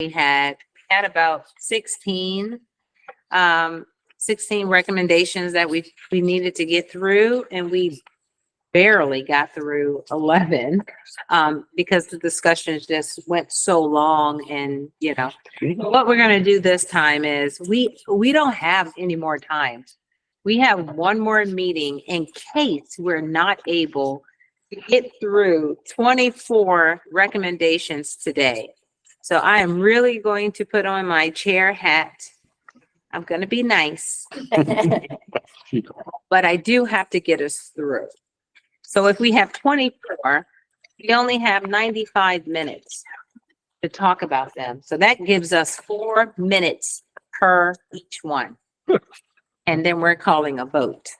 we had about 16 recommendations that we needed to get through, and we barely got through 11 because the discussions just went so long. And what we're going to do this time is we don't have any more time. We have one more meeting in case we're not able to get through 24 recommendations today. So I am really going to put on my chair hat. I'm going to be nice, but I do have to get us through. So if we have 24, we only have 95 minutes to talk about them. So that gives us 4 minutes per each one. And then we're calling a vote.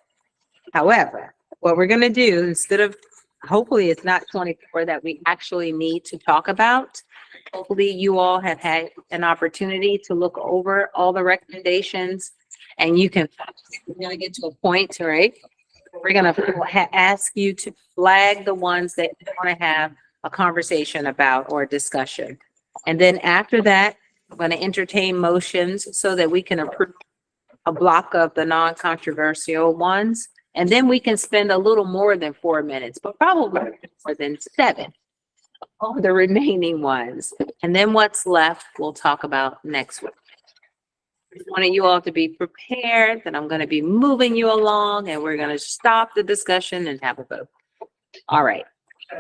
However, what we're going to do, instead of, hopefully it's not 24 that we actually need to talk about. Hopefully you all have had an opportunity to look over all the recommendations, and you can, we're going to get to a point, right? We're going to ask you to flag the ones that you want to have a conversation about or a discussion. And then after that, I'm going to entertain motions so that we can approve a block of the non-controversial ones. And then we can spend a little more than 4 minutes, but probably more than 7 on the remaining ones. And then what's left, we'll talk about next week. I wanted you all to be prepared that I'm going to be moving you along, and we're going to stop the discussion and have a vote. All right.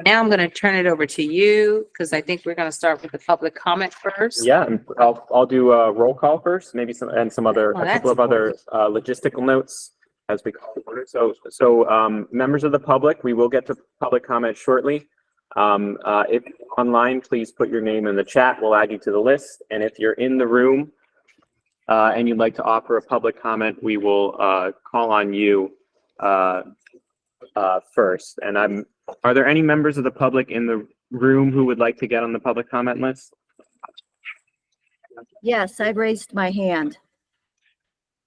Now I'm going to turn it over to you because I think we're going to start with the public comment first. Yeah, and I'll do a roll call first, maybe some other a couple of other logistical notes as we call the order. So members of the public, we will get to public comment shortly. If online, please put your name in the chat. We'll add you to the list. And if you're in the room and you'd like to offer a public comment, we will call on you first. And are there any members of the public in the room who would like to get on the public comment list? Yes, I've raised my hand.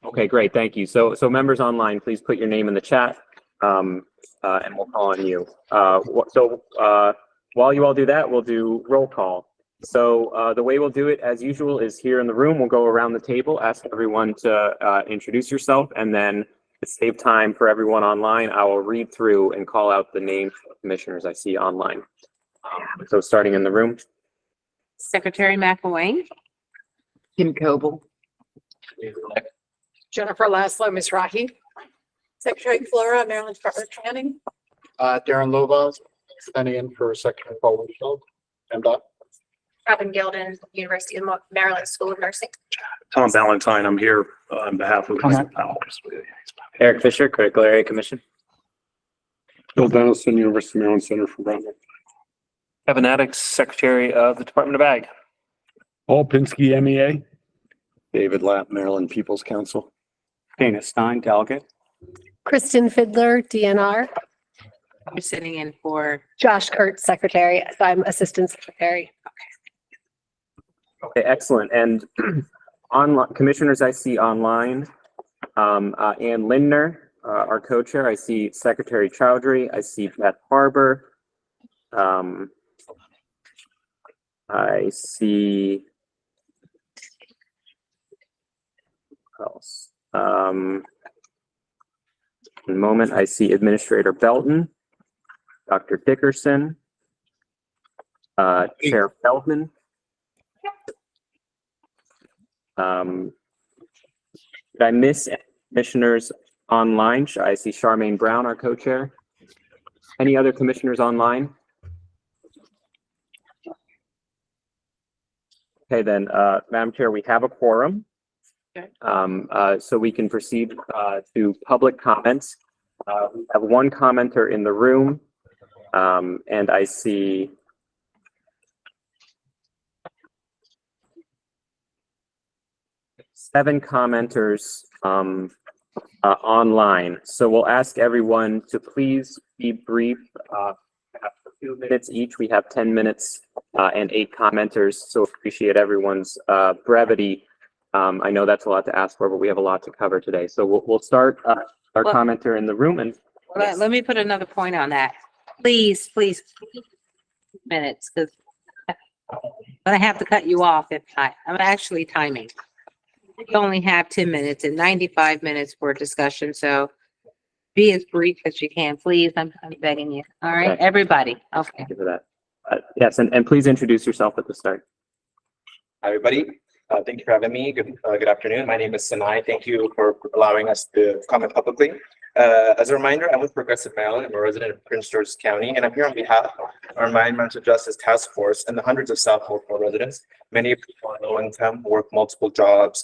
Okay, great. Thank you. So members online, please put your name in the chat and we'll call on you. While you all do that, we'll do roll call. So the way we'll do it, as usual, is here in the room. We'll go around the table, ask everyone to introduce yourself, and then to save time for everyone online, I will read through and call out the names of commissioners I see online. So starting in the room. Secretary McElwain. Kim Coble. Jennifer Laszlo, Mizrahi. Secretary Flora, Maryland Department of Planning. Darren Lovaz, standing in for Secretary Paul Winchell. MDOT. Robin Gilden, University of Maryland School of Nursing. Tom Valentine, I'm here on behalf of. Eric Fisher, Critical Area Commission. Bill Dennison, University of Maryland Center for Brown. Kevin Addix, Secretary of the Department of Ag. Paul Pinsky, MEA. David Lapp, Maryland People's Council. Dana Stein, Delegate. Kristen Fiddler, DNR. You're sitting in for Josh Kurtz, Secretary. So I'm Assistant Secretary. Okay, excellent. And online commissioners I see online, Ann Lindner, our co-chair. I see Secretary Chowdhury. I see Beth Harbor. I see what else? In a moment, I see Administrator Belton, Dr. Dickerson, Chair Feldman. Did I miss commissioners online? I see Charmaine Brown, our co-chair. Any other commissioners online? Okay, then, Madam Chair, we have a quorum. Okay. So we can proceed to public comments. We have one commenter in the room, and I see seven commenters online. So we'll ask everyone to please be brief. A few minutes each. We have 10 minutes and 8 commenters, so appreciate everyone's brevity. I know that's a lot to ask for, but we have a lot to cover today. So we'll start our commenter in the room. And let me put another point on that. Please, minutes, because But I have to cut you off I'm actually timing. You only have 10 minutes and 95 minutes for discussion, so be as brief as you can, please. I'm begging you. All right, Okay. everybody. Okay. Thank you for that. Yes, and please introduce yourself at the start. Hi, everybody. Thank you for having me. Good afternoon. My name is Sinai. Thank you for allowing us to comment publicly. As a reminder, I'm with Progressive Maryland. I'm a resident of Prince George's County, and I'm here on behalf of our Environmental Justice Task Force and the hundreds of South Baltimore residents, many of whom are low income, work multiple jobs,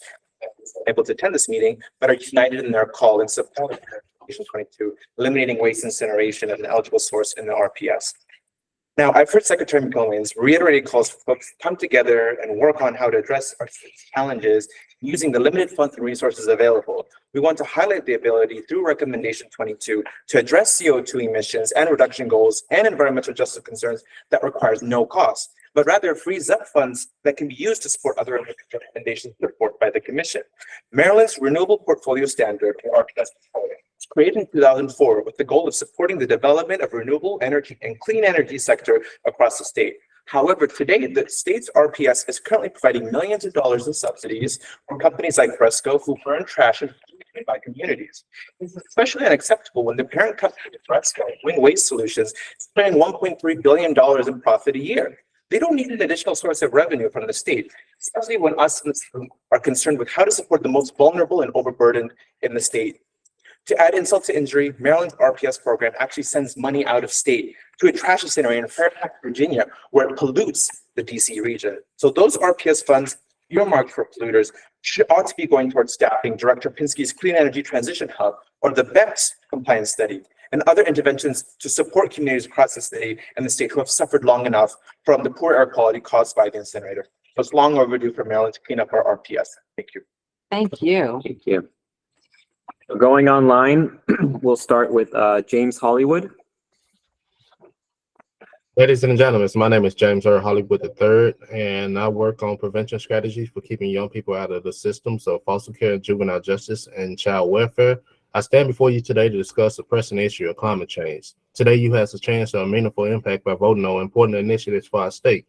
able to attend this meeting, but are united in their call in support of Resolution 22, eliminating waste incineration as an eligible source in the RPS. Now, I've heard Secretary McGillivray reiterate calls for folks to come together and work on how to address our challenges using the limited funds and resources available. We want to highlight the ability through Recommendation 22 to address CO2 emissions and reduction goals and environmental justice concerns that requires no cost, but rather frees up funds that can be used to support other recommendations put by the Commission. Maryland's Renewable Portfolio Standard, or RPS, was created in 2004 with the goal of supporting the development of renewable energy and clean energy sector across the state. However, today, the state's RPS is currently providing millions of dollars in subsidies for companies like Fresco who burn trash in by communities. This is especially unacceptable when the parent company of Fresco, Win Waste Solutions, is spending $1.3 billion in profit a year. They don't need an additional source of revenue from the state, especially when us are concerned with how to support the most vulnerable and overburdened in the state. To add insult to injury, Maryland's RPS program actually sends money out of state to a trash incinerator in Fairfax, Virginia, where it pollutes the DC region. So those RPS funds earmarked for polluters ought to be going towards staffing Director Pinsky's Clean Energy Transition Hub, or the BEPS compliance study, and other interventions to support communities across the city and the state who have suffered long enough from the poor air quality caused by the incinerator. So it's long overdue for Maryland to clean up our RPS. Thank you. Thank you. Thank you. So going online, we'll start with James Hollywood. Ladies and gentlemen, my name is James Earl Hollywood III, and I work on prevention strategies for keeping young people out of the system, so foster care, juvenile justice, and child welfare. I stand before you today to discuss the pressing issue of climate change. Today, you have a chance to a meaningful impact by voting on important initiatives for our state.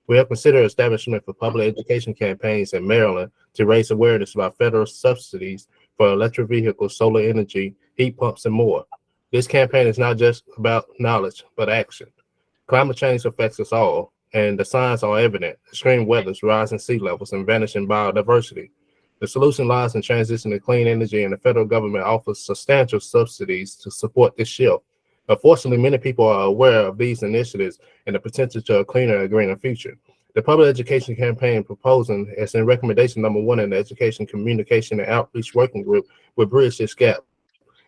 We have considered establishment for public education campaigns in Maryland to raise awareness about federal subsidies for electric vehicles, solar energy, heat pumps, and more. This campaign is not just about knowledge, but action. Climate change affects us all, and the signs are evident: extreme weathers, rising sea levels, and vanishing biodiversity. The solution lies in transitioning to clean energy, and the federal government offers substantial subsidies to support this shift. Unfortunately, many people are aware of these initiatives and the potential to a cleaner and greener future. The public education campaign proposing as in recommendation number 1 in the Education, Communication, and Outreach Working Group will bridge this gap.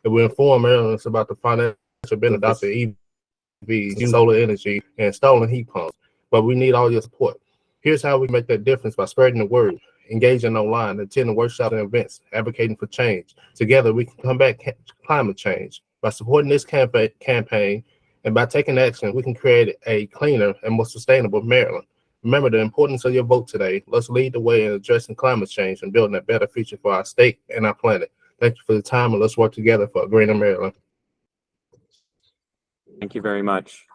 It will inform Marylanders about the financial benefits of EVs, solar energy, and installing heat pumps. But we need all your support. Here's how we make that difference: by spreading the word, engaging online, attending workshops and events, advocating for change. Together, we can combat climate change. By supporting this campaign and by taking action, we can create a cleaner and more sustainable Maryland. Remember the importance of your vote today. Let's lead the way in addressing climate change and building a better future for our state and our planet. Thank you for the time, and let's work together for a greener Maryland. Thank you very much.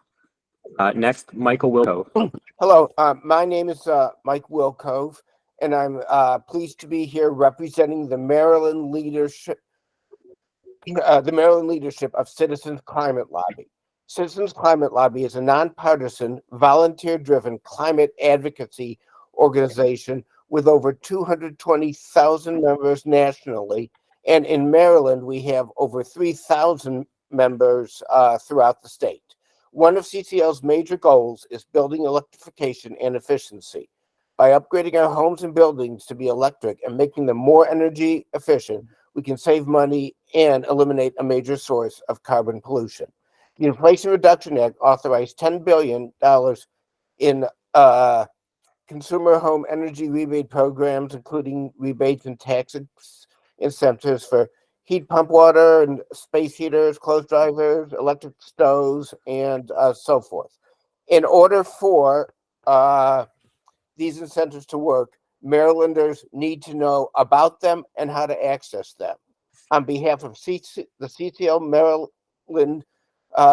Next, Michael Wilco. Hello, my name is Mike Wilcove, and I'm pleased to be here representing the Maryland leadership of Citizens Climate Lobby. Citizens Climate Lobby is a nonpartisan, volunteer-driven climate advocacy organization with over 220,000 members nationally, and in Maryland we have over 3,000 members throughout the state. One of CCL's major goals is building electrification and efficiency. By upgrading our homes and buildings to be electric and making them more energy efficient, we can save money and eliminate a major source of carbon pollution. The Inflation Reduction Act authorized $10 billion in consumer home energy rebate programs, including rebates and tax incentives for heat pump water and space heaters, clothes dryers, electric stoves, and so forth. In order for these incentives to work, Marylanders need to know about them and how to access them. On behalf of the CCL Maryland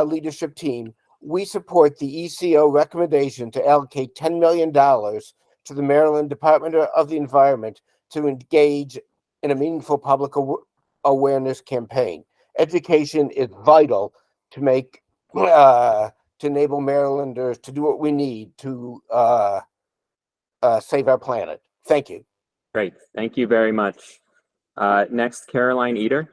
leadership team, we support the ECO recommendation to allocate $10 million to the Maryland Department of the Environment to engage in a meaningful public awareness campaign. Education is vital to make to enable Marylanders to do what we need to save our planet. Thank you. Great. Thank you very much. Next, Caroline Eder.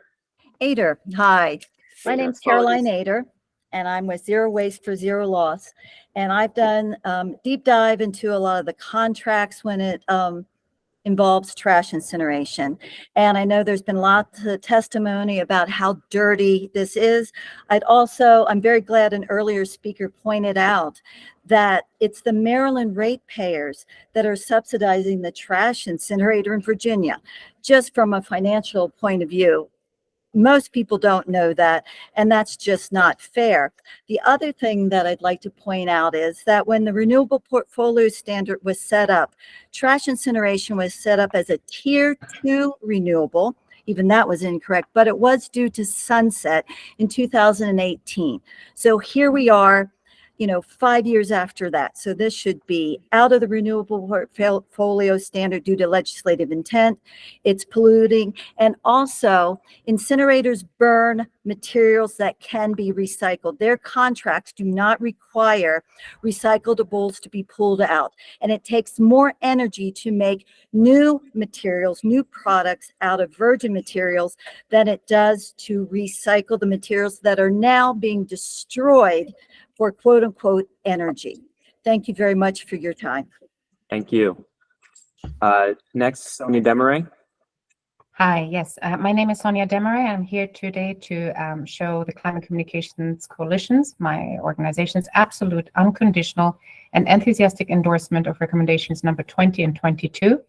Ader, hi. My Yeah, name's Caroline apologies. Ader, and I'm with Zero Waste for Zero Loss. And I've done deep dive into a lot of the contracts when it involves trash incineration. And I know there's been lots of testimony about how dirty this is. I'm very glad an earlier speaker pointed out that it's the Maryland ratepayers that are subsidizing the trash incinerator in Virginia, just from a financial point of view. Most people don't know that, and that's just not fair. The other thing that I'd like to point out is that when the Renewable Portfolio Standard was set up, trash incineration was set up as a Tier 2 renewable. Even that was incorrect, but it was due to sunset in 2018. So here we are, 5 years after that. So this should be out of the Renewable Portfolio Standard due to legislative intent. It's polluting. And also, incinerators burn materials that can be recycled. Their contracts do not require recyclables to be pulled out. And it takes more energy to make new materials, new products out of virgin materials than it does to recycle the materials that are now being destroyed for quote unquote energy. Thank you very much for your time. Thank you. Next, Sonia Demaray. Hi, yes. My name is Sonia Demaray. I'm here today to show the Climate Communications Coalition's, my organization's absolute, unconditional, and enthusiastic endorsement of recommendations number 20 and 22.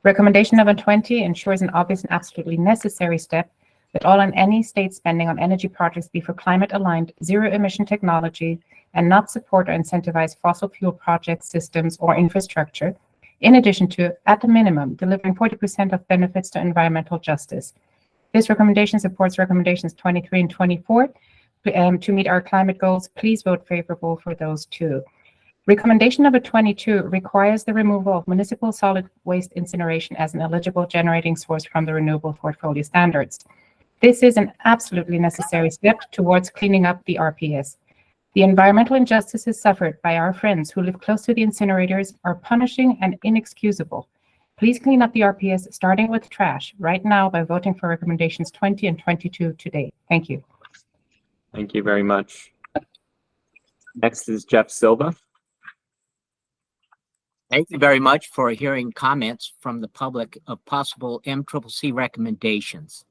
Recommendation number 20 ensures an obvious and absolutely necessary step that all and any state spending on energy projects be for climate-aligned, zero-emission technology and not support or incentivize fossil fuel projects, systems, or infrastructure, in addition to, at the minimum, delivering 40% of benefits to environmental justice. This recommendation supports recommendations 23 and 24. To meet our climate goals, please vote favorable for those two. Recommendation number 22 requires the removal of municipal solid waste incineration as an eligible generating source from the Renewable Portfolio Standards. This is an absolutely necessary step towards cleaning up the RPS. The environmental injustices suffered by our friends who live close to the incinerators are punishing and inexcusable. Please clean up the RPS, starting with trash, right now by voting for recommendations 20 and 22 today. Thank you. Thank you very much. Next is Jeff Silva. Thank you very much for hearing comments from the public of possible MCCC recommendations.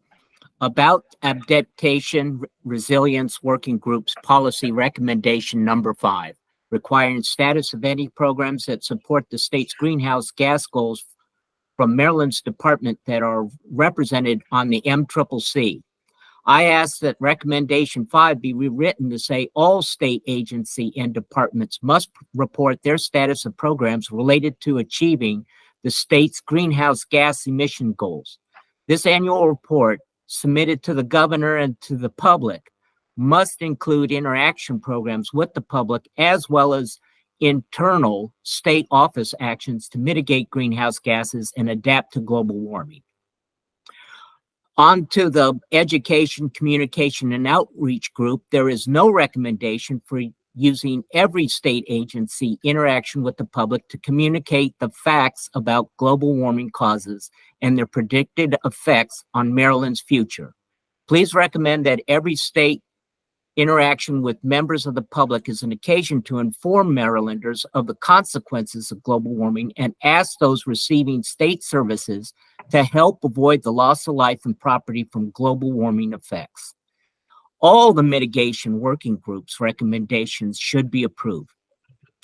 About Adaptation Resilience Working Group's policy recommendation number 5, requiring status of any programs that support the state's greenhouse gas goals from Maryland's department that are represented on the MCCC. I ask that recommendation 5 be rewritten to say all state agency and departments must report their status of programs related to achieving the state's greenhouse gas emission goals. This annual report, submitted to the governor and to the public, must include interaction programs with the public as well as internal state office actions to mitigate greenhouse gases and adapt to global warming. On to the Education, Communication, and Outreach Group, there is no recommendation for using every state agency interaction with the public to communicate the facts about global warming causes and their predicted effects on Maryland's future. Please recommend that every state interaction with members of the public is an occasion to inform Marylanders of the consequences of global warming and ask those receiving state services to help avoid the loss of life and property from global warming effects. All the mitigation working groups' recommendations should be approved.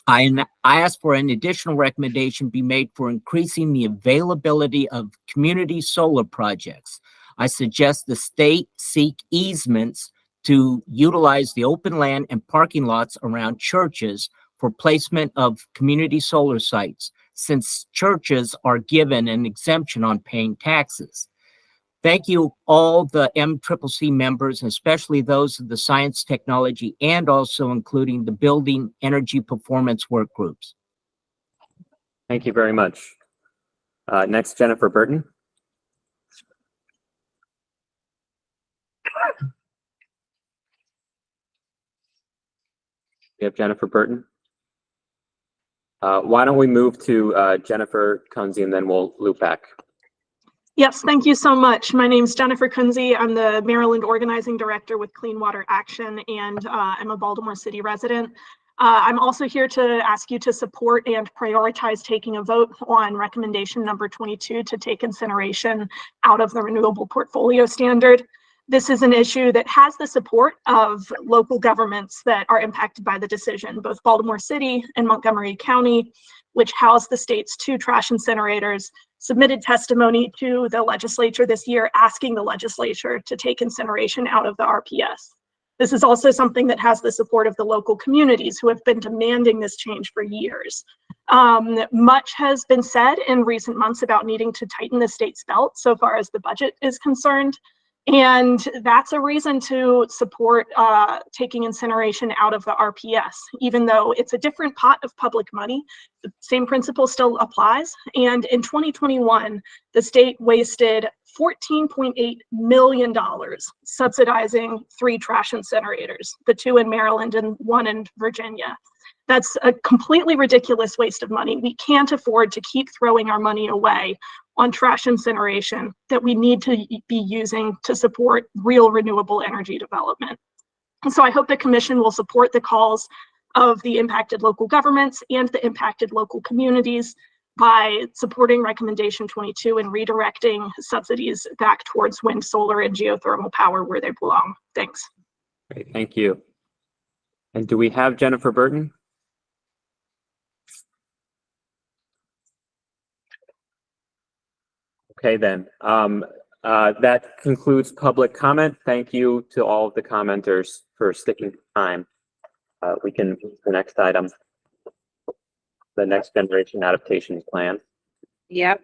I ask for an additional recommendation be made for increasing the availability of community solar projects. I suggest the state seek easements to utilize the open land and parking lots around churches for placement of community solar sites, since churches are given an exemption on paying taxes. Thank you, all the MCCC members, especially those of the science, technology, and also including the building energy performance work groups. Thank you very much. Next, Jennifer Burton. We have Jennifer Burton. Why don't we move to Jennifer Kunze and then we'll loop back. Yes, thank you so much. My name is Jennifer Kunze. I'm the Maryland Organizing Director with Clean Water Action, and I'm a Baltimore City resident. I'm also here to ask you to support and prioritize taking a vote on recommendation number 22 to take incineration out of the renewable portfolio standard. This is an issue that has the support of local governments that are impacted by the decision, both Baltimore City and Montgomery County, which house the state's 2 trash incinerators, submitted testimony to the legislature this year asking the legislature to take incineration out of the RPS. This is also something that has the support of the local communities who have been demanding this change for years. Much has been said in recent months about needing to tighten the state's belt so far as the budget is concerned. And that's a reason to support taking incineration out of the RPS, even though it's a different pot of public money. The same principle still applies. And in 2021, the state wasted $14.8 million subsidizing 3 trash incinerators, the 2 in Maryland and 1 in Virginia. That's a completely ridiculous waste of money. We can't afford to keep throwing our money away on trash incineration that we need to be using to support real renewable energy development. And so I hope the commission will support the calls of the impacted local governments and the impacted local communities by supporting recommendation 22 and redirecting subsidies back towards wind, solar, and geothermal power where they belong. Thanks. Great, thank you. And do we have Jennifer Burton? Okay, then. That concludes public comment. Thank you to all of the commenters for sticking to time. We can move to the next item, the next generation adaptation plan. Yep.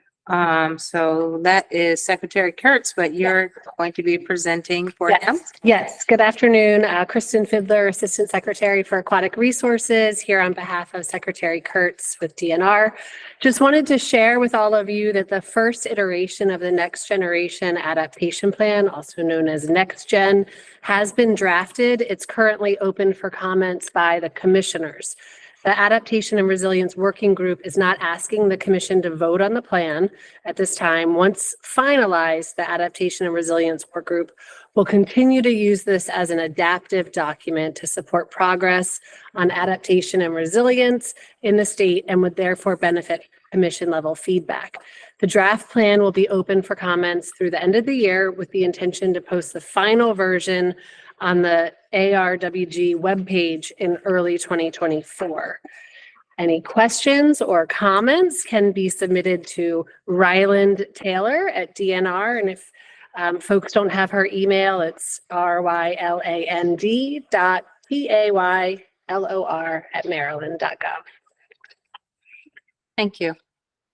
So that is Secretary Kurtz, but you're going to be presenting for him. Yes, good afternoon. Kristen Fidler, Assistant Secretary for Aquatic Resources, here on behalf of Secretary Kurtz with DNR. Just wanted to share with all of you that the first iteration of the Next Generation Adaptation Plan, also known as NextGen, has been drafted. It's currently open for comments by the commissioners. The Adaptation and Resilience Working Group is not asking the commission to vote on the plan at this time. Once finalized, the Adaptation and Resilience Work Group will continue to use this as an adaptive document to support progress on adaptation and resilience in the state and would therefore benefit commission level feedback. The draft plan will be open for comments through the end of the year with the intention to post the final version on the ARWG webpage in early 2024. Any questions or comments can be submitted to Ryland Taylor at DNR. And if folks don't have her email, it's ryland.taylor@maryland.gov. Thank you.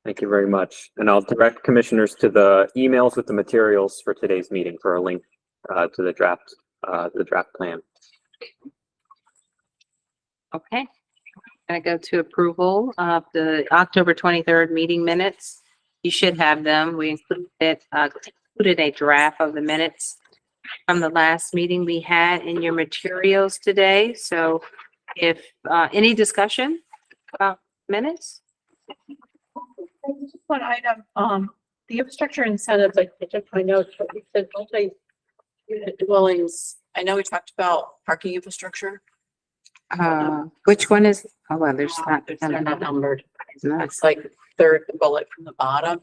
Thank you very much. And I'll direct commissioners to the emails with the materials for today's meeting for a link to the draft plan. Okay. I go to approval of the October 23rd meeting minutes. You should have them. We included a draft of the minutes from the last meeting we had in your materials today. So if any discussion about minutes? Just one item, the infrastructure incentives, I took my notes, but we said multi-unit dwellings. I know we talked about parking infrastructure. Which one is, oh, well, there's not. They're not numbered. It's not. It's like third bullet from the bottom.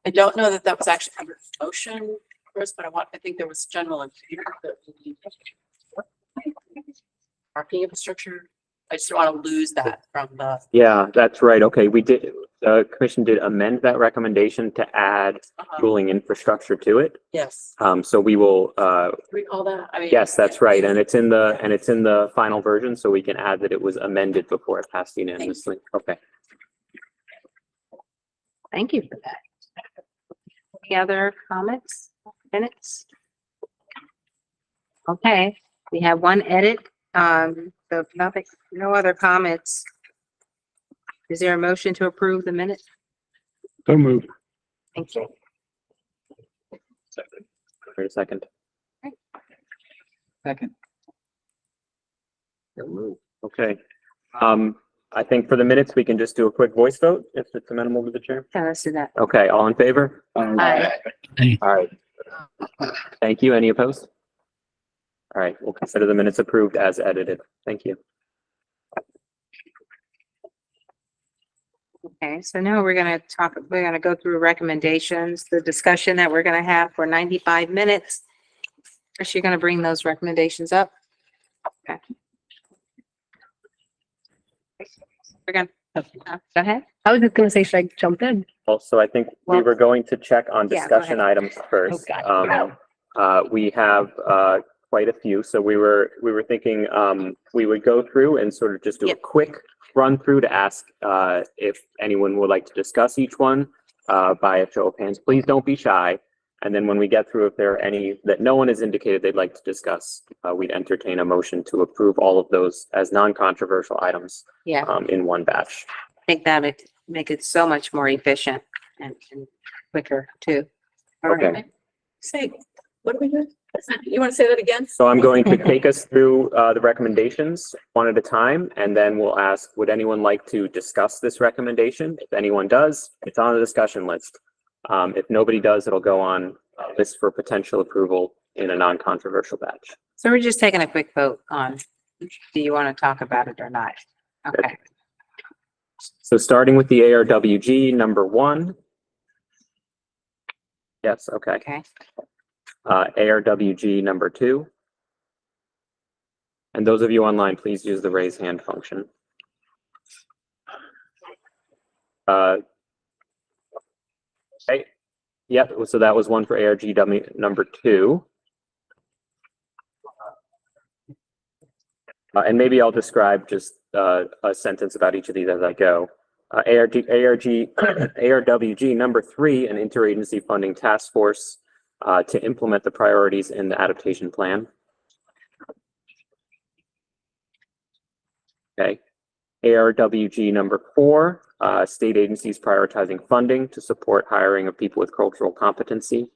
I don't know that was actually under motion first, but I think there was general in favor that we need parking infrastructure. I just don't want to lose that from the. Yeah, that's right. Okay, we did, the commission did amend that recommendation to add fueling infrastructure to it. Yes. So we will, Recall that? I mean. yes, that's right. And it's in the final version, so we can add that it was amended before it passed unanimously. Okay. Thank you for that. Any other comments, minutes? Okay, we have one edit, so if nothing, no other comments. Is there a motion to approve the minute? So moved. Thank you. Wait a second. Second. Okay. I think for the minutes, we can just do a quick voice vote if it's amenable to the chair. Yeah, let's do that. Okay, all in favor? Aye. All right. Thank you. Any opposed? All right, we'll consider the minutes approved as edited. Thank you. Okay, so now we're gonna go through recommendations, the discussion that we're gonna have for 95 minutes. Chris, you're gonna bring those recommendations up? Okay. We're gonna, go ahead. I was just gonna say, should I jump in? Also, I think we Well- were going to check on Yeah, go discussion ahead. items first. Okay. We have quite a few, so we were thinking we would go through and sort of just do a Yep. quick run through to ask if anyone would like to discuss each one by a show of hands. Please don't be shy. And then when we get through, if there are any that no one has indicated they'd like to discuss, we'd entertain a motion to approve all of those as non-controversial items Yeah, in one batch. I think that would make it so much more efficient and quicker too. All Okay. right. Say, what are we doing? You want to say that again? So I'm going to take us through the recommendations one at a time, and then we'll ask, would anyone like to discuss this recommendation? If anyone does, it's on the discussion list. If nobody does, it'll go on list for potential approval in a non-controversial batch. So we're just taking a quick vote on, do you want to talk about it or not? Okay, So starting with the ARWG number 1. Yes, okay. okay. ARWG number 2. And those of you online, please use the raise hand function. Okay. Yep, so that was one for ARGW number 2. And maybe I'll describe just a sentence about each of these as I go. ARWG number 3, an interagency funding task force to implement the priorities in the adaptation plan. Okay. ARWG number 4, state agencies prioritizing funding to support hiring of people with cultural competency.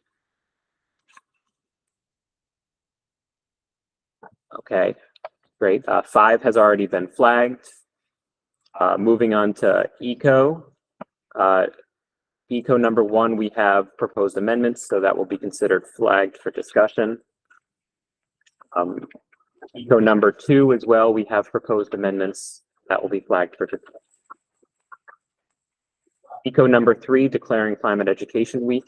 Okay, great. 5 has already been flagged. Moving on to ECO. ECO number 1, we have proposed amendments, so that will be considered flagged for discussion. ECO number 2 as well, we have proposed amendments that will be flagged for discussion. ECO number 3, declaring Climate Education Week.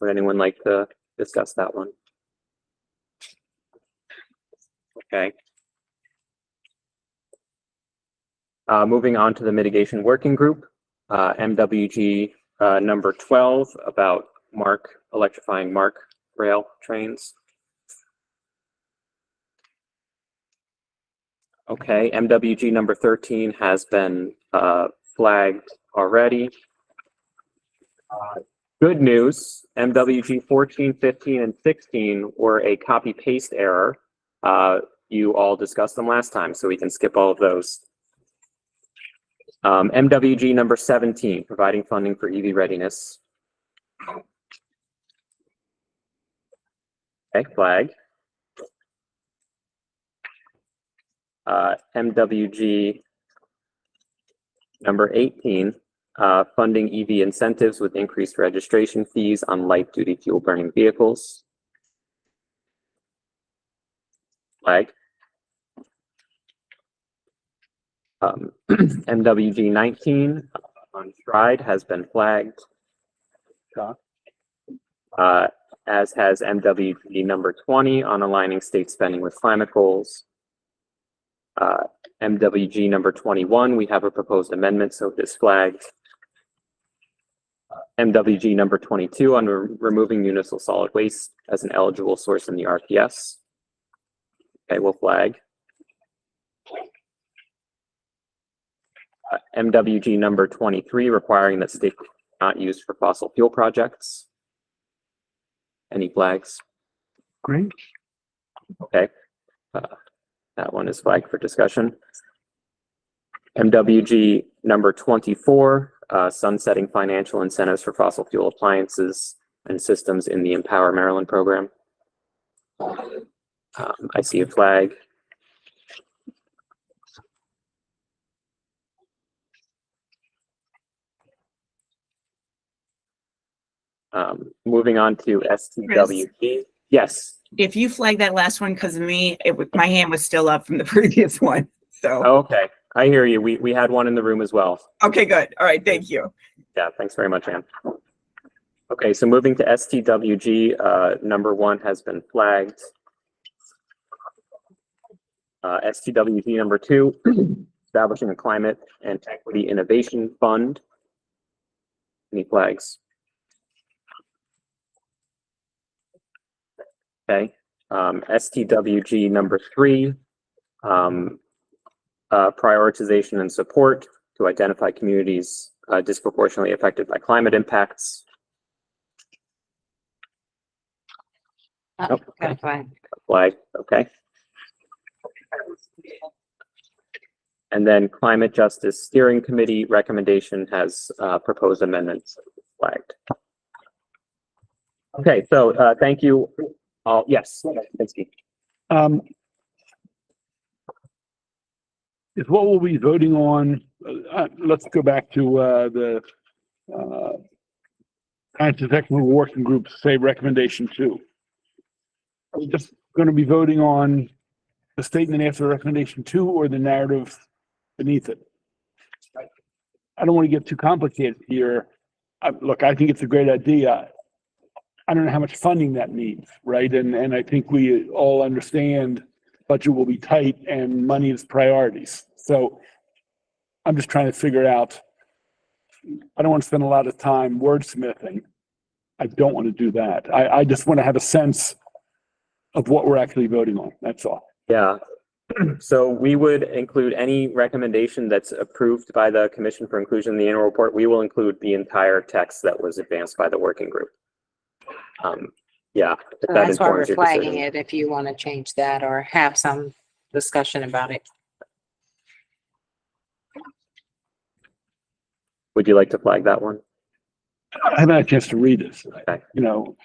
Would anyone like to discuss that one? Okay. Moving on to the mitigation working group, MWG number 12 about electrifying MARC rail trains. Okay, MWG number 13 has been flagged already. Good news, MWG 14, 15, and 16 were a copy paste error. You all discussed them last time, so we can skip all of those. MWG number 17, providing funding for EV readiness. Okay, flag. MWG number 18, funding EV incentives with increased registration fees on light-duty fuel-burning vehicles. Flag. MWG 19 on Stride has been flagged. As has MWG number 20 on aligning state spending with climate goals. MWG number 21, we have a proposed amendment, so it is flagged. MWG number 22 on removing municipal solid waste as an eligible source in the RPS. Okay, we'll flag. MWG number 23, requiring that state not used for fossil fuel projects. Any flags? Great. Okay. That one is flagged for discussion. MWG number 24, sunsetting financial incentives for fossil fuel appliances and systems in the Empower Maryland program. I see a flag. Moving on to STWG. Yes. If you flag that last one because of me, my hand was still up from the previous one. So, Okay. I hear you. We had one in the room as well. okay, good. All right. Thank you. Yeah, thanks very much, Ann. Okay, so moving to STWG, number 1 has been flagged. STWG number 2, establishing a climate and equity innovation fund. Any flags? Okay, STWG number 3, prioritization and support to identify communities disproportionately affected by climate impacts. Oh, got a flag. Flag, okay. And then Climate Justice Steering Committee recommendation has proposed amendments flagged. Okay, so thank you. Yes, Pinsky. Is what we'll be voting on, let's go back to the Science and Technical Working Group, say recommendation 2. Are we just going to be voting on the statement after recommendation 2 or the narrative beneath it? I don't want to get too complicated here. Look, I think it's a great idea. I don't know how much funding that needs, right? And I think we all understand budget will be tight and money is priorities. So I'm just trying to figure out, I don't want to spend a lot of time wordsmithing. I don't want to do that. I just want to have a sense of what we're actually voting on. That's all. Yeah. So we would include any recommendation that's approved by the Commission for Inclusion in the annual report. We will include the entire text that was advanced by the working group. Yeah. If So that that's why we're informs your flagging decision. it if you want to change that or have some discussion about it. Would you like to flag that one? I haven't had a chance to read this. Okay. You know,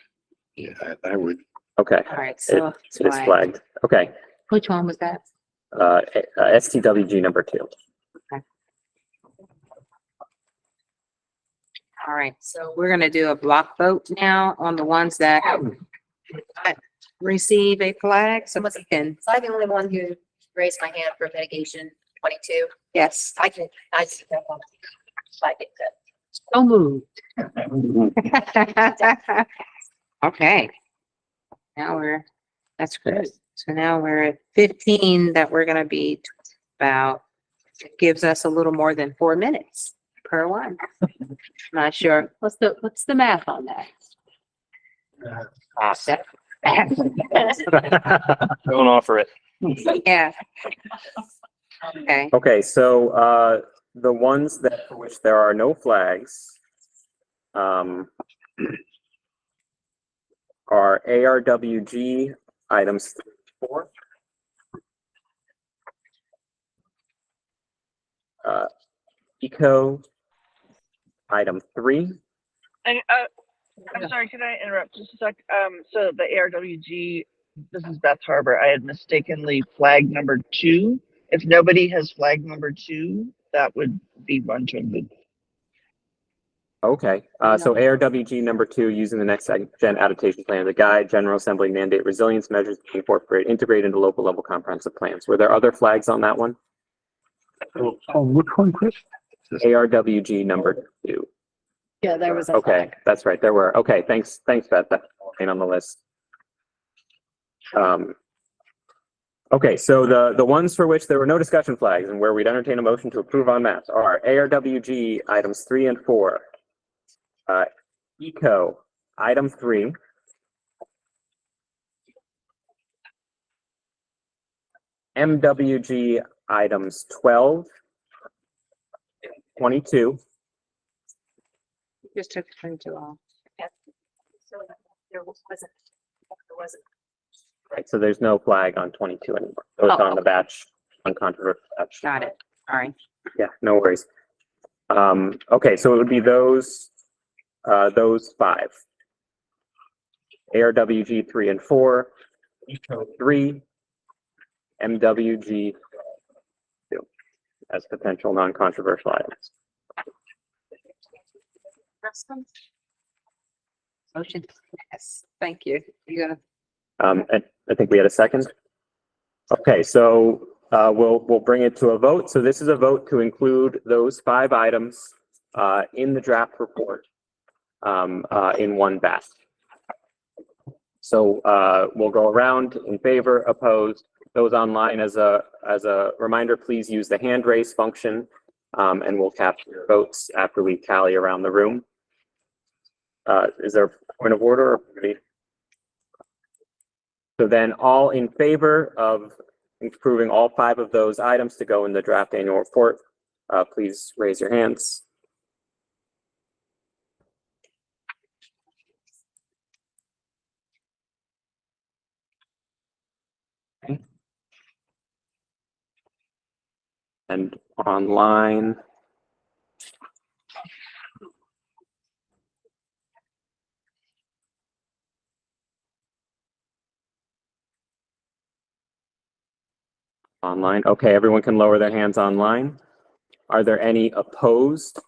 Yeah, I would. Okay. All right, so It is flagged. Okay. which one was that? STWG number 2. All right, so we're gonna do a block vote now on the ones that receive a flag. So we can, So I'm the only one who raised my hand for mitigation 22. yes, I just don't want to like it. so moved. Okay. Now that's good. So now we're at 15 that we're gonna be about. It gives us a little more than 4 minutes per one. Not sure. What's the math on that? Don't offer it. Yeah. Okay. Okay, so the ones that for which there are no flags are ARWG items 3 and 4. Eco item 3. I'm sorry, can I interrupt just a sec? So the ARWG, this is Beth Harbor. I had mistakenly flagged number 2. If nobody has flagged number 2, that would be one to include. Okay, so ARWG number 2, using the next gen adaptation plan, the guide, General Assembly mandate resilience measures to incorporate, integrate into local level comprehensive plans. Were there other flags on that one? which one, Chris? ARWG number 2. Yeah, there was. Okay, that's right. There were. Okay, thanks, Beth. That's on the list. Okay, so the ones for which there were no discussion flags and where we'd entertain a motion to approve on maps are ARWG items 3 and 4, Eco item 3, MWG items 12, 22. Just took 22 off. there wasn't. Right, so there's no flag on 22 anymore. So it's Oh, on the batch, uncontroversial batch. Got it. All right. Yeah, no worries. Okay, so it would be those 5. ARWG 3 and 4, ECO 3, MWG 2 as potential non-controversial items. Motion. Yes, thank you. You're gonna. And I think we had a second. Okay, so we'll bring it to a vote. So this is a vote to include those 5 items in the draft report in one batch. So we'll go around in favor, opposed. Those online, as a reminder, please use the hand raise function, and we'll capture your votes after we tally around the room. Is there a point of order? Or so then, all in favor of approving all 5 of those items to go in the draft annual report, please raise your hands. Okay. And online. Online. Okay, everyone can lower their hands online. Are there any opposed?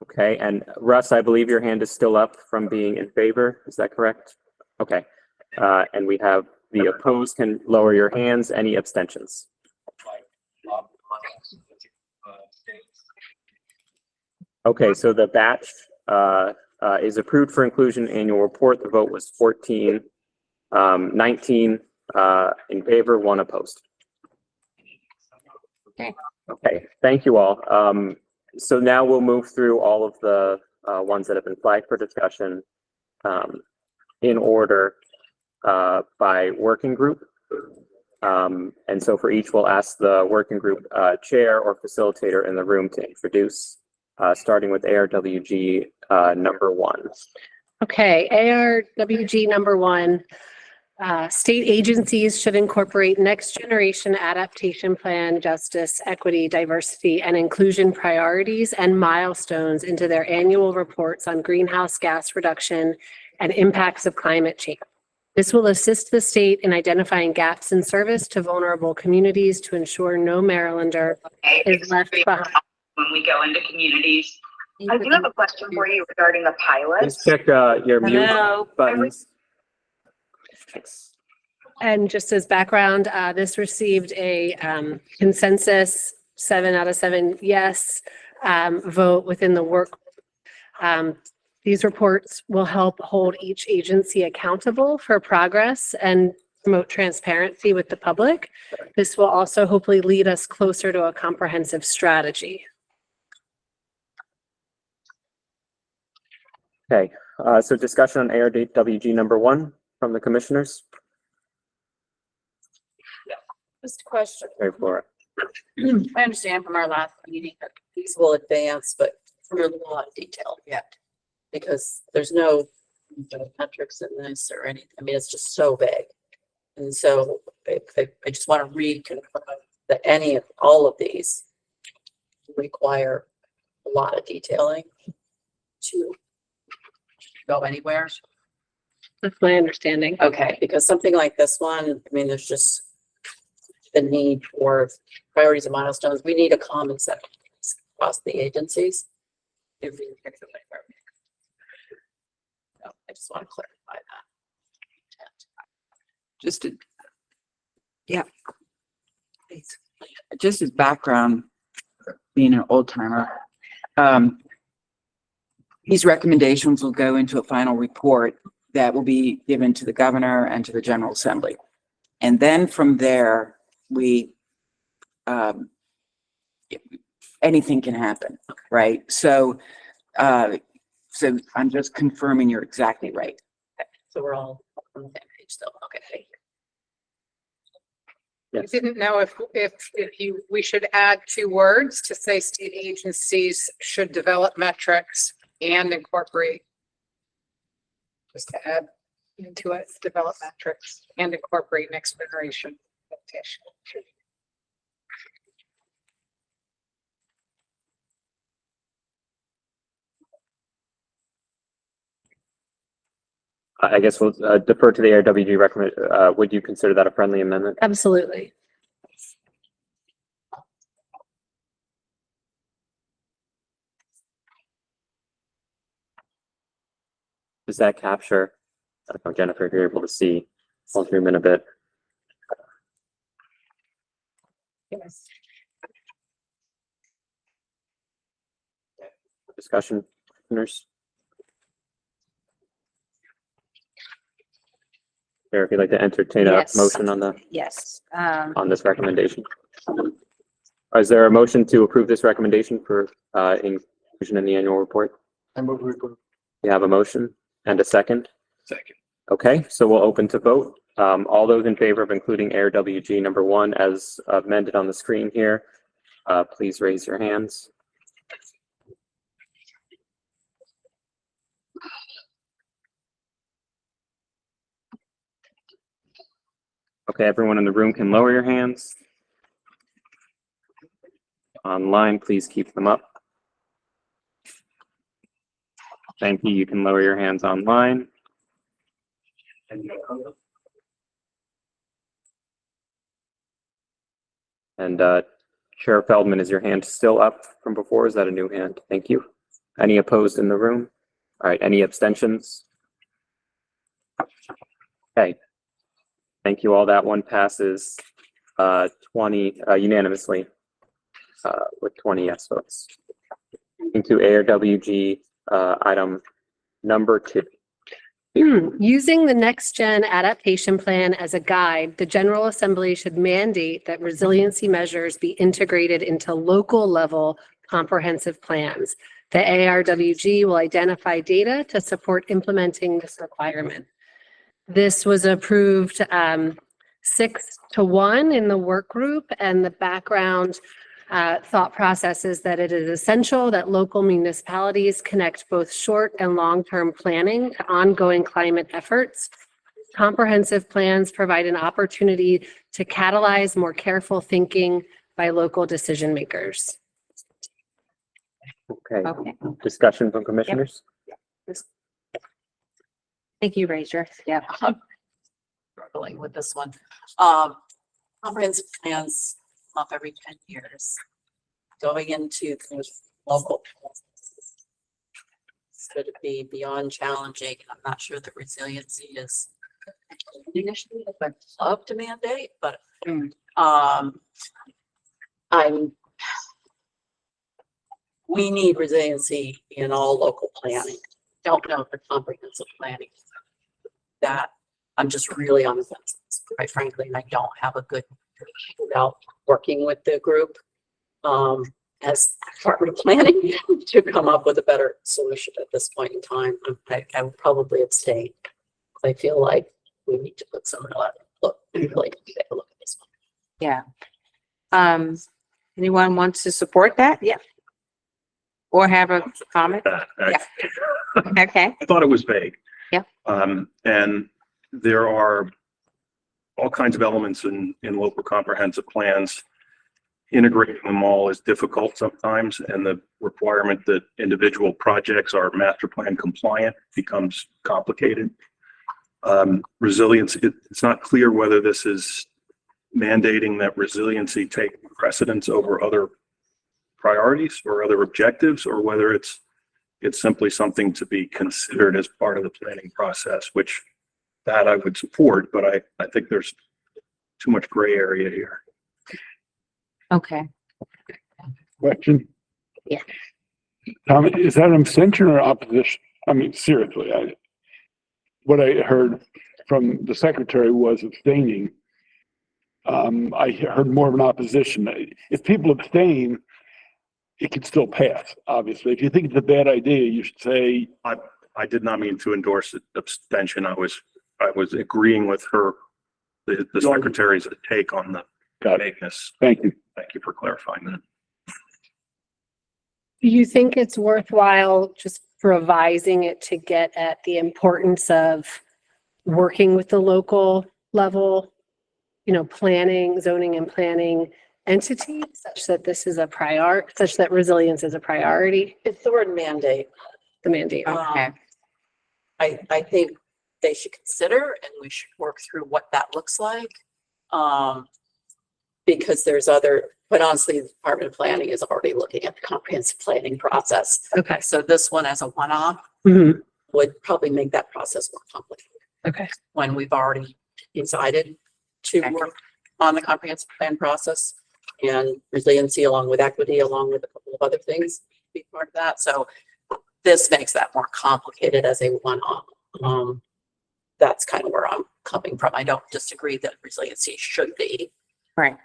Okay, and Russ, I believe your hand is still up from being in favor. Is that correct? Okay. And we have the opposed can lower your hands. Any abstentions? Okay, so the batch is approved for inclusion in annual report. The vote was 14, 19 in favor, 1 opposed. Okay. Okay, thank you all. So now we'll move through all of the ones that have been flagged for discussion in order by working group. And so for each, we'll ask the working group chair or facilitator in the room to introduce, starting with ARWG number 1. Okay, ARWG number 1. State agencies should incorporate next generation adaptation plan, justice, equity, diversity, and inclusion priorities and milestones into their annual reports on greenhouse gas reduction and impacts of climate change. This will assist the state in identifying gaps in service to vulnerable communities to ensure no Marylander is left behind. When we go into communities. I do have a question for you regarding the pilot. Please check your mute Hello. buttons. And just as background, this received a consensus 7 out of 7 yes vote within the work. These reports will help hold each agency accountable for progress and promote transparency with the public. This will also hopefully lead us closer to a comprehensive strategy. Okay, so discussion on ARWG number 1 from the commissioners. Just a question. Okay, Flora. I understand from our last meeting that these will advance, but we're a lot of detail yet. Because there's no metrics in this or anything. I mean, it's just so big. And so I just want to reconfirm that all of these require a lot of detailing to go anywhere. That's my understanding. Okay, because something like this one, I mean, there's just the need for priorities and milestones. We need a common set across the agencies. If we pick the way where we- So I just want to clarify that. Just to, yeah. Just as background, being an old timer, these recommendations will go into a final report that will be given to the governor and to the General Assembly. And then from there, anything can happen, right? So, so I'm just confirming you're exactly right. So we're all on the same page still. Okay, thank you. Yes. Didn't know we should add 2 words to say state agencies should develop metrics and incorporate. Just to add into it, develop metrics and incorporate next generation. I guess we'll defer to the ARWG recommend. Would you consider that a friendly amendment? Absolutely. Does that capture? I don't know, Jennifer, if you're able to see, I'll zoom in a bit. Yes. Discussion, listeners? Or if you'd like to entertain a Yes. motion on Yes. on this recommendation. Is there a motion to approve this recommendation for inclusion in the annual report? I move we approve. You have a motion and a second? Second. Okay, so we'll open to vote. All those in favor of including ARWG number 1 as amended on the screen here, please raise your hands. Okay, everyone in the room can lower your hands. Online, please keep them up. Thank you. You can lower your hands online. And Chair Feldman, is your hand still up from before? Is that a new hand? Thank you. Any opposed in the room? All right, any abstentions? Okay. Thank you all. That one passes 20 unanimously with 20 yes votes. Into ARWG item number 2. Using the Next Gen Adaptation Plan as a guide, the General Assembly should mandate that resiliency measures be integrated into local level comprehensive plans. The ARWG will identify data to support implementing this requirement. This was approved 6-1 in the work group, and the background thought process is that it is essential that local municipalities connect both short and long-term planning to ongoing climate efforts. Comprehensive plans provide an opportunity to catalyze more careful thinking by local decision makers. Okay. Okay. Discussion from commissioners? Thank you, Razor. Yeah. Struggling with this one. Comprehensive plans up every 10 years. Going into those local plans. Could it be beyond challenging? I'm not sure that resiliency is initially I'd love to mandate, but we need resiliency in all local planning. Don't know for comprehensive planning. That I'm just really on the fence, quite frankly, and I don't have a good without working with the group as department planning to come up with a better solution at this point in time. I would probably abstain. I feel like we need to put some look really take a look at this one. Yeah. Anyone wants to support that? Yeah. Or have a comment? Yeah. Okay. I thought it was vague. Yeah. And there are all kinds of elements in local comprehensive plans. Integrating them all is difficult sometimes, and the requirement that individual projects are master plan compliant becomes complicated. Resilience, it's not clear whether this is mandating that resiliency take precedence over other priorities or other objectives, or whether it's simply something to be considered as part of the planning process, which that I would support, but I think there's too much gray area here. Okay. Question? Yeah. Tom, is that an abstention or opposition? I mean, seriously, what I heard from the secretary was abstaining. I heard more of an opposition. If people abstain, it can still pass, obviously. If you think it's a bad idea, you should say. I did not mean to endorse abstention. I was agreeing with her, the secretary's take on Got it. vagueness. Thank you. Thank you for clarifying that. Do you think it's worthwhile just revising it to get at the importance of working with the local level, planning, zoning and planning entities such that this is a such that resilience is a priority? It's the word mandate. The mandate. Okay. I think they should consider and we should work through what that looks like. Because there's but honestly, the Department of Planning is already looking at the comprehensive planning process. Okay. So this one as a one-off Mhm. would probably make that process more complicated Okay. when we've already decided to work on the comprehensive plan process and resiliency along with equity, along with a couple of other things be part of that. So this makes that more complicated as a one-off. That's kind of where I'm coming from. I don't disagree that resiliency should be. Right.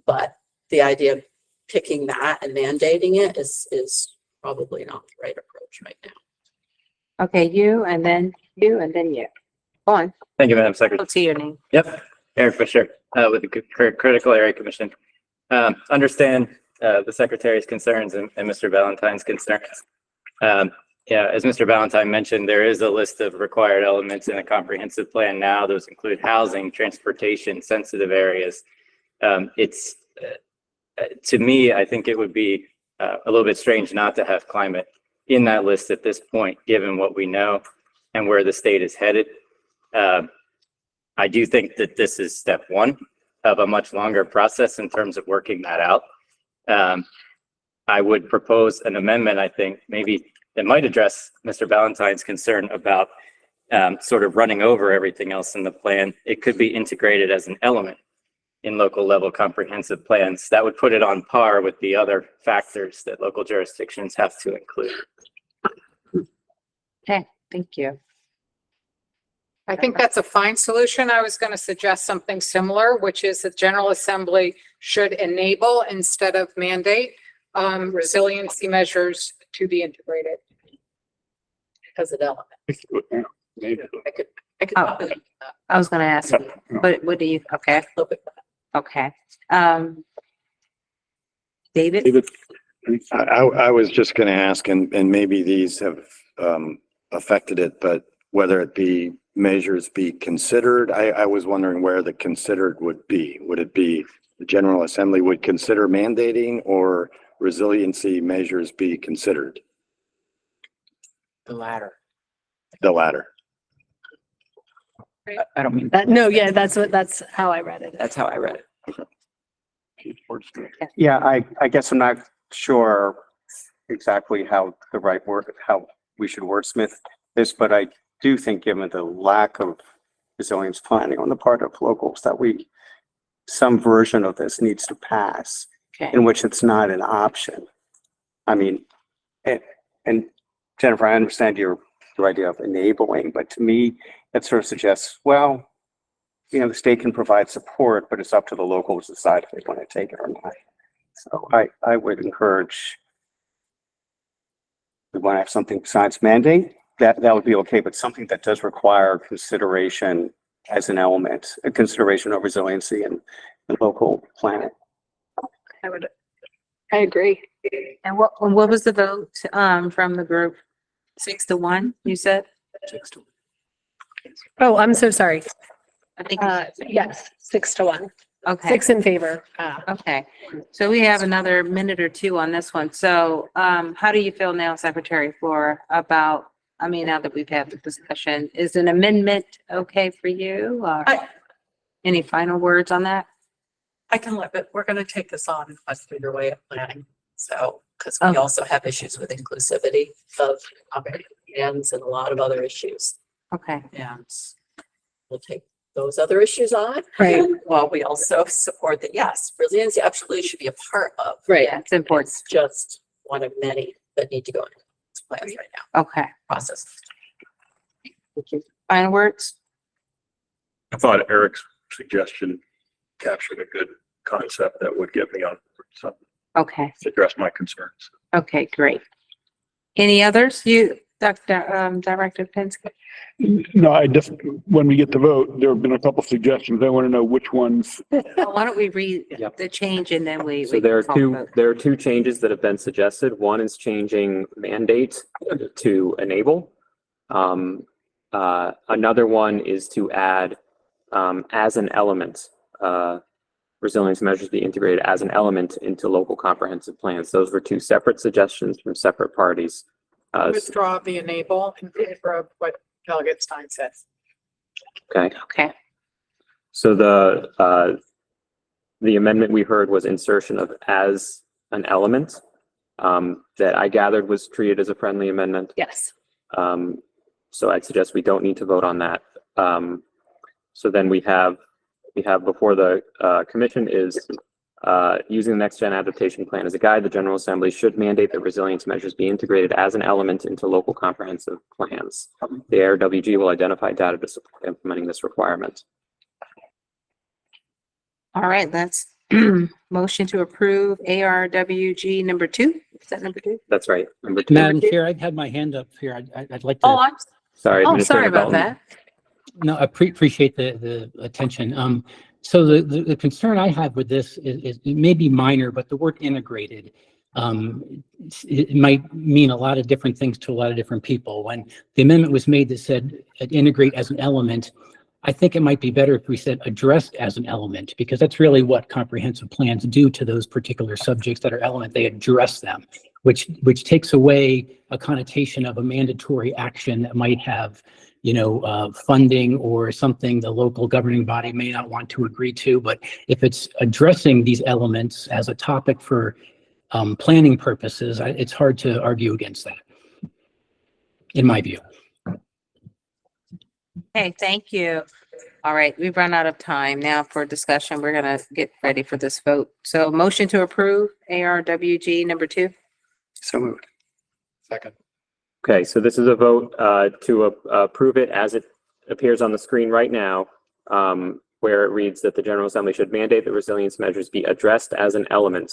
But the idea of picking that and mandating it is probably not the right approach right now. Okay, you, and then you, and then you. Go on. Thank you, Madam Secretary. Let's see your name. Yep, Eric Fisher, with the Critical Area Commission. Understand the Secretary's concerns and Mr. Valentine's concerns. Yeah, as Mr. Valentine mentioned, there is a list of required elements in a comprehensive plan now. Those include housing, transportation, sensitive areas. It's to me, I think it would be a little bit strange not to have climate in that list at this point, given what we know and where the state is headed. I do think that this is step one of a much longer process in terms of working that out. I would propose an amendment, I think, maybe that might address Mr. Valentine's concern about sort of running over everything else in the plan. It could be integrated as an element in local level comprehensive plans. That would put it on par with the other factors that local jurisdictions have to include. Okay, thank you. I think that's a fine solution. I was going to suggest something similar, which is that General Assembly should enable instead of mandate resiliency measures to be integrated. As an element. Oh, I was gonna ask, but what do you, okay, okay. David? I was just gonna ask, and maybe these have affected it, but whether it be measures be considered, I was wondering where the considered would be. Would it be the General Assembly would consider mandating, or resiliency measures be considered? The latter. The latter. I don't mean. No, yeah, that's how I read it. That's how I read it. Yeah, I guess I'm not sure exactly how the right word, how we should wordsmith this, but I do think given the lack of resilience planning on the part of locals, that some version of this needs to pass in which it's not an option. I mean, and Jennifer, I understand your idea of enabling, but to me, it sort of suggests, well, the state can provide support, but it's up to the locals to decide if they want to take it or not. So I would encourage, we want to have something besides mandate, that would be okay, but something that does require consideration as an element, a consideration of resiliency and local planning. I agree. And what was the vote from the group? 6-1, you said? 6-1. Oh, I'm so sorry. I think. Yes, 6-1. Okay. 6 in favor. Okay, so we have another minute or two on this one. So how do you feel now, Secretary Flora, about, now that we've had the discussion, is an amendment okay for you? Or any final words on that? I can live it. We're going to take this on a bigger way of planning. So, because we also have issues with inclusivity of operating plans and a lot of other issues. Okay. And we'll take those other issues on. Right. While we also support that, yes, resiliency absolutely should be a part of. Right. Yeah, it's important. It's just one of many that need to go into plans right now. Okay. Process. Thank you. Final words? I thought Eric's suggestion captured a good concept that would get me on board, so Okay. address my concerns. Okay, great. Any others? Director Penske. No, I just, when we get the vote, there have been a couple suggestions. I want to know which ones. Why don't we read Yep. the change and then we. So we there are talk two, about- there are two changes that have been suggested. One is changing mandate to enable. Another one is to add, as an element, resilience measures be integrated as an element into local comprehensive plans. Those were two separate suggestions from separate parties. Withdraw the enable in favor of what Delegate Stein says. Okay. Okay. So the amendment we heard was insertion of as an element, that I gathered was treated as a friendly amendment. Yes. So I'd suggest we don't need to vote on that. So then we have before the commission is using the Next Gen Adaptation Plan as a guide. The General Assembly should mandate that resilience measures be integrated as an element into local comprehensive plans. The ARWG will identify data to support implementing this requirement. All right, that's motion to approve ARWG number 2. Is that number 2? That's right. Number 2. Madam Chair, I'd had my hand up here. I'd like to. Oh, I'm Sorry. sorry Administrator about Belton. that. No, I appreciate the attention. So the concern I have with this is it may be minor, but the word integrated, it might mean a lot of different things to a lot of different people. When the amendment was made that said integrate as an element, I think it might be better if we said addressed as an element, because that's really what comprehensive plans do to those particular subjects that are element. They address them, which takes away a connotation of a mandatory action that might have, funding or something the local governing body may not want to agree to. But if it's addressing these elements as a topic for planning purposes, it's hard to argue against that, in my view. Okay, thank you. All right, we've run out of time now for discussion. We're gonna get ready for this vote. So motion to approve ARWG number 2. So moved. Second. Okay, so this is a vote to approve it as it appears on the screen right now, where it reads that the General Assembly should mandate that resilience measures be addressed as an element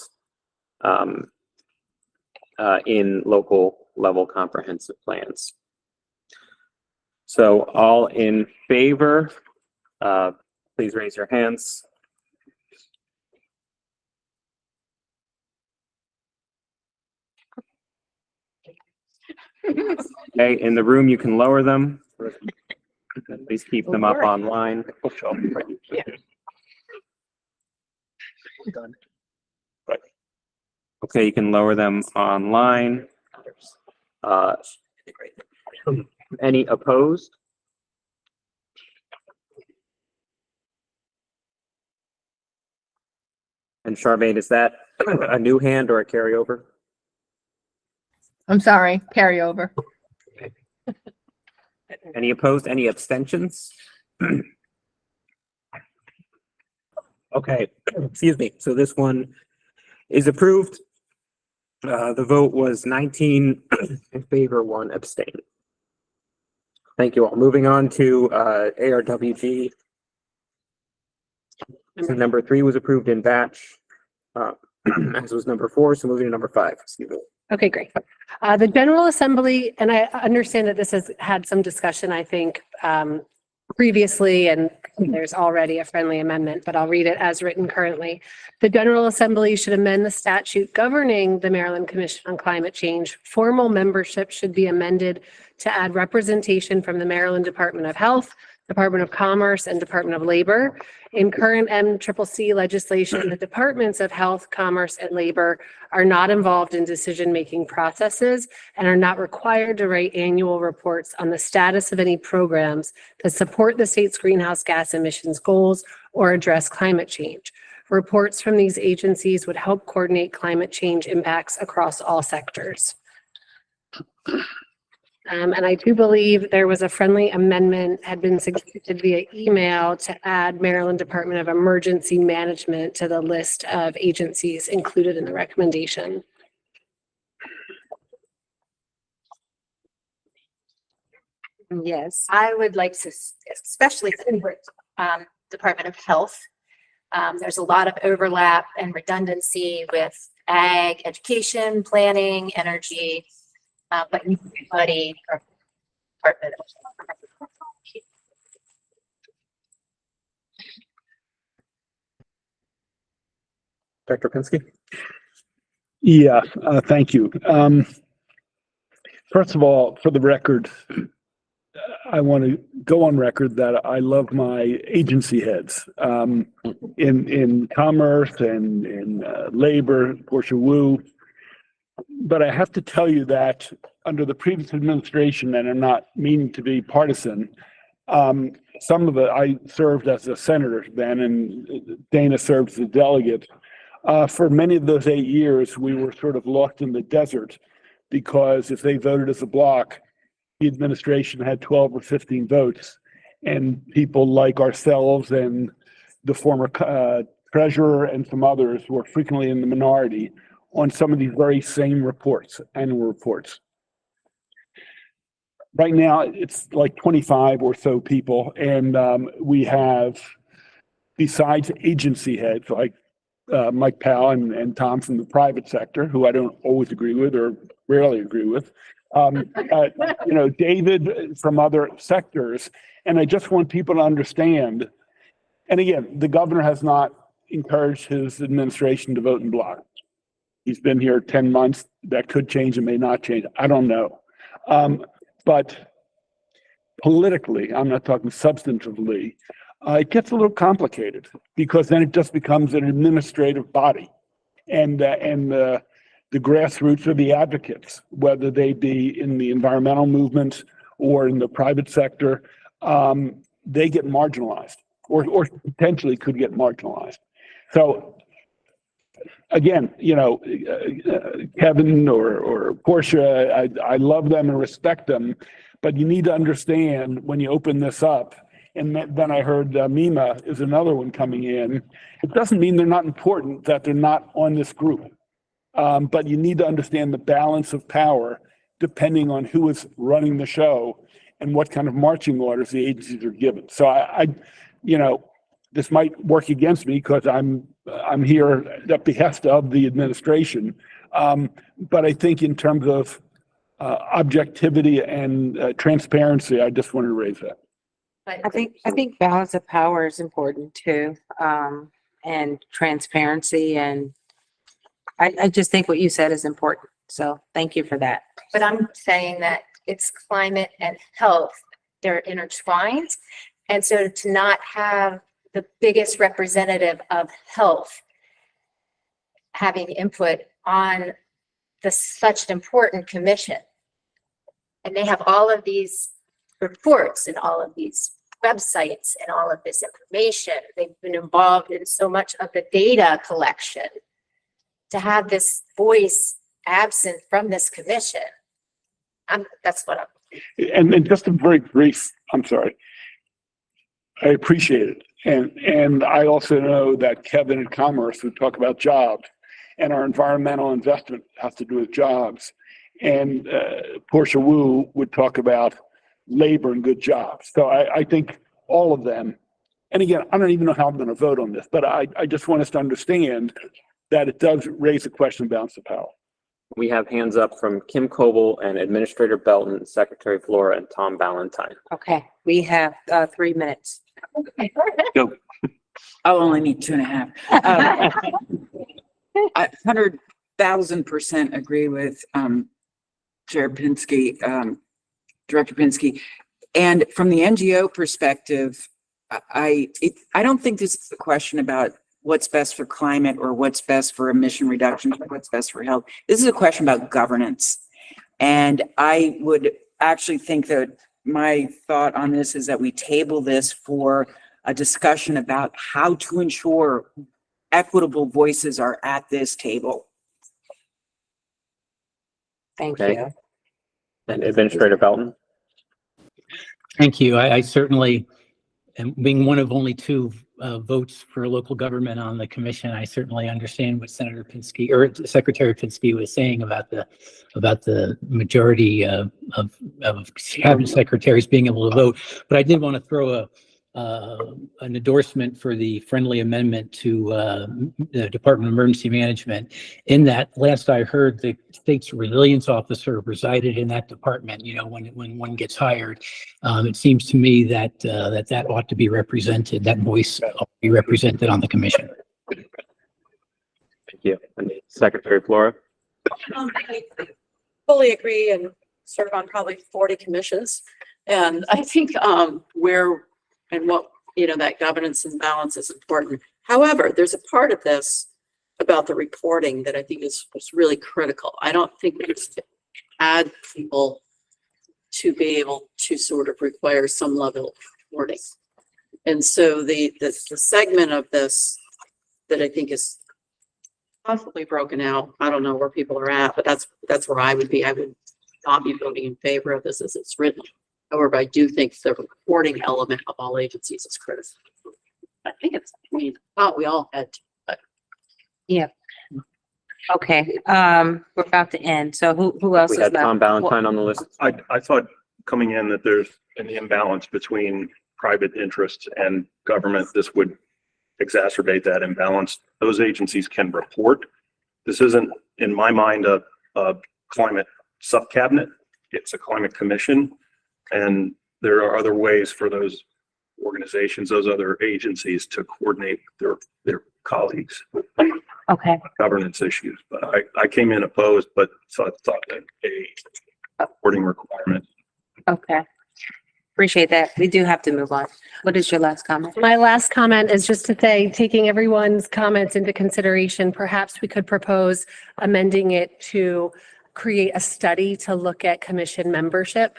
in local level comprehensive plans. So all in favor, please raise your hands. Okay, in the room, you can lower them. Please keep them up online. Okay, you can lower them online. Any opposed? And Charmaine, is that a new hand or a carryover? I'm sorry, carryover. Any opposed? Any abstentions? Okay, excuse me. So this one is approved. The vote was 19 in favor, 1 abstain. Thank you all. Moving on to ARWG. So number 3 was approved in batch, as was number 4. So moving to number 5. Excuse me. Okay, great. The General Assembly, and I understand that this has had some discussion, I think, previously, and there's already a friendly amendment, but I'll read it as written currently. The General Assembly should amend the statute governing the Maryland Commission on Climate Change. Formal membership should be amended to add representation from the Maryland Department of Health, Department of Commerce, and Department of Labor. In current MCCC legislation, the Departments of Health, Commerce, and Labor are not involved in decision-making processes and are not required to write annual reports on the status of any programs that support the state's greenhouse gas emissions goals or address climate change. Reports from these agencies would help coordinate climate change impacts across all sectors. And I do believe there was a friendly amendment had been suggested via email to add Maryland Department of Emergency Management to the list of agencies included in the recommendation. Yes. I would like to, especially Department of Health. There's a lot of overlap and redundancy with ag, education, planning, energy. but everybody from department. Dr. Pinsky? Yeah, thank you. First of all, for the record, I want to go on record that I love my agency heads in commerce and in labor, Portia Wu. But I have to tell you that under the previous administration, and I'm not meaning to be partisan, some of it, I served as a senator then, and Dana served as a delegate. For many of those 8 years, we were sort of locked in the desert because if they voted as a block, the administration had 12 or 15 votes, and people like ourselves and the former treasurer and some others were frequently in the minority on some of these very same reports, annual reports. Right now, it's like 25 or so people, and we have, besides agency heads like Mike Powell and Tom from the private sector, who I don't always agree with or rarely agree with, David from other sectors. And I just want people to understand, and again, the governor has not encouraged his administration to vote in bloc. He's been here 10 months. That could change, it may not change. I don't know. But politically, I'm not talking substantively, it gets a little complicated because then it just becomes an administrative body, and the grassroots are the advocates, whether they be in the environmental movement or in the private sector, they get marginalized or potentially could get marginalized. So again, Kevin or Portia, I love them and respect them, but you need to understand when you open this up. And then I heard Mima is another one coming in. It doesn't mean they're not important, that they're not on this group. But you need to understand the balance of power depending on who is running the show and what kind of marching orders the agencies are given. So I this might work against me because I'm here at the behest of the administration. But I think in terms of objectivity and transparency, I just wanted to raise that. I think balance of power is important too, and transparency, and I just think what you said is important. So thank you for that. But I'm saying that it's climate and health, they're intertwined. And so to not have the biggest representative of health having input on such an important commission, and they have all of these reports and all of these websites and all of this information. They've been involved in so much of the data collection. To have this voice absent from this commission, that's what I'm. And just a very brief, I'm sorry. I appreciate it. And I also know that Kevin in Commerce would talk about jobs, and our environmental investment has to do with jobs. And Portia Wu would talk about labor and good jobs. So I think all of them, and again, I don't even know how I'm going to vote on this, but I just want us to understand that it does raise the question of balance of power. We have hands up from Kim Coble and Administrator Belton, Secretary Flora, and Tom Valentine. Okay, we have 3 minutes. Go. I'll only need 2.5. I 100,000% agree with Chair Pinsky, Director Pinsky. And from the NGO perspective, I don't think this is a question about what's best for climate or what's best for emission reduction or what's best for health. This is a question about governance. And I would actually think that my thought on this is that we table this for a discussion about how to ensure equitable voices are at this table. Thank Okay. you. And Administrator Belton. Thank you. I certainly, and being one of only 2 votes for local government on the commission, I certainly understand what Senator Pinsky or Secretary Pinsky was saying about the majority of cabinet secretaries being able to vote. But I did want to throw an endorsement for the friendly amendment to the Department of Emergency Management. In that, last I heard, the state's resilience officer resided in that department, you know, when one gets hired. It seems to me that that ought to be represented, that voice ought to be represented on the commission. Thank you. And Secretary Flora? I fully agree and serve on probably 40 commissions. And I think where and what, you know, that governance and balance is important. However, there's a part of this about the reporting that I think is really critical. I don't think we just add people to be able to sort of require some level of reporting. And so the segment of this that I think is possibly broken out, I don't know where people are at, but that's where I would be. I would not be voting in favor of this as it's written. However, I do think the reporting element of all agencies is critical. I think it's, I mean, thought we all had to, but Yeah. Okay, we're about to end. So who else We is had left? Tom Ballantyne on the list. I thought coming in that there's an imbalance between private interests and government. This would exacerbate that imbalance. Those agencies can report. This isn't, in my mind, a climate sub-cabinet. It's a climate commission. And there are other ways for those organizations, those other agencies to coordinate their colleagues with Okay, governance issues. But I came in opposed, but thought that a reporting requirement. okay. Appreciate that. We do have to move on. What is your last comment? My last comment is just to say, taking everyone's comments into consideration, perhaps we could propose amending it to create a study to look at commission membership.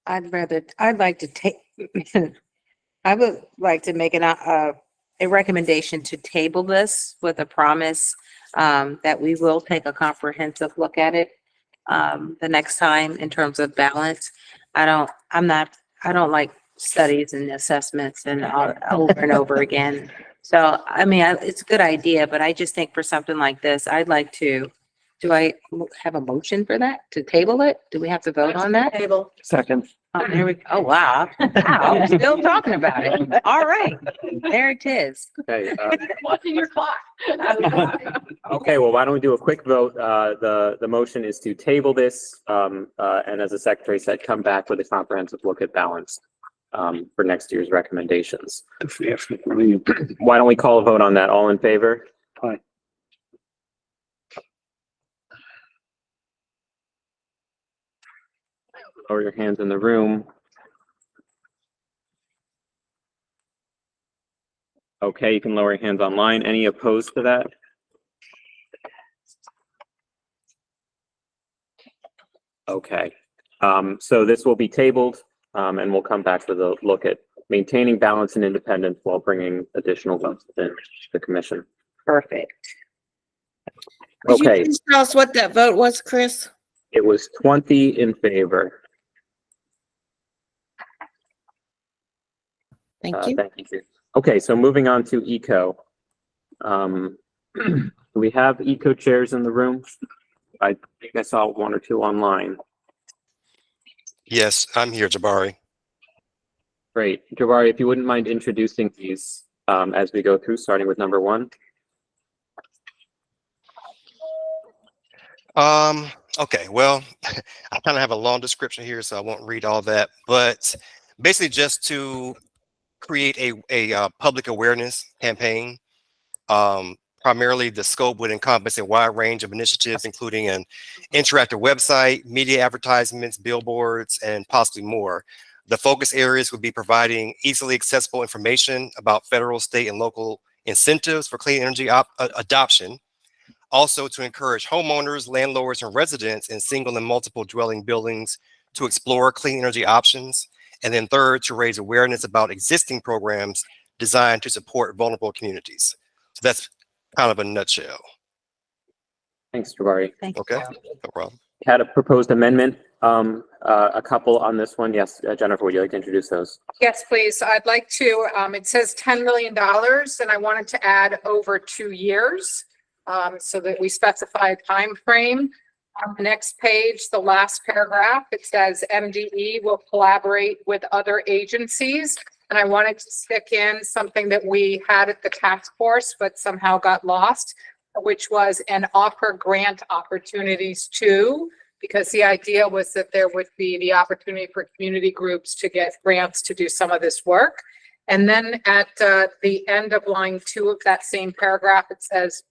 I'd like to take, I would like to make a recommendation to table this with a promise that we will take a comprehensive look at it the next time in terms of balance. I don't like studies and assessments and over and over again. So, I mean, it's a good idea, but I just think for something like this, I'd like to, do I have a motion for that, to table it? Do we have to vote on that? table. Second. Oh, there we, oh, wow. Wow, we're still talking about it. All right, there it is. Okay, Watching your clock. okay, well, why don't we do a quick vote? The motion is to table this, and as the secretary said, come back with a comprehensive look at balance for next year's recommendations. Why don't we call a vote on that? All in favor? Aye. Lower your hands in the room. Okay, you can lower your hands online. Any opposed to that? Okay, so this will be tabled, and we'll come back with a look at maintaining balance and independence while bringing additional votes within the commission. Perfect. Could you Okay, please tell us what that vote was, Chris? it was 20 in favor. Thank you. Thank you. Okay, so moving on to eco. Do we have eco chairs in the room? I think I saw one or two online. Yes, I'm here, Jabari. Great. Jabari, if you wouldn't mind introducing these as we go through, starting with number one. Okay, well, I kind of have a long description here, so I won't read all that, but basically just to create a public awareness campaign. Primarily, the scope would encompass a wide range of initiatives, including an interactive website, media advertisements, billboards, and possibly more. The focus areas would be providing easily accessible information about federal, state, and local incentives for clean energy adoption. Also, to encourage homeowners, landlords, and residents in single and multiple dwelling buildings to explore clean energy options. And then third, to raise awareness about existing programs designed to support vulnerable communities. So that's kind of a nutshell. Thanks, Jabari. Thank Okay, no problem. Had a proposed amendment, a couple on this one. Yes, Jennifer, would you like to introduce those? Yes, please. I'd like to, it says $10 million and I wanted to add over 2 years so that we specify a time frame. On the next page, the last paragraph, it says MDE will collaborate with other agencies And I wanted to stick in something that we had at the task force, but somehow got lost, which was an offer grant opportunities too, because the idea was that there would be the opportunity for community groups to get grants to do some of this work. And then at the end of line 2 of that same paragraph, it says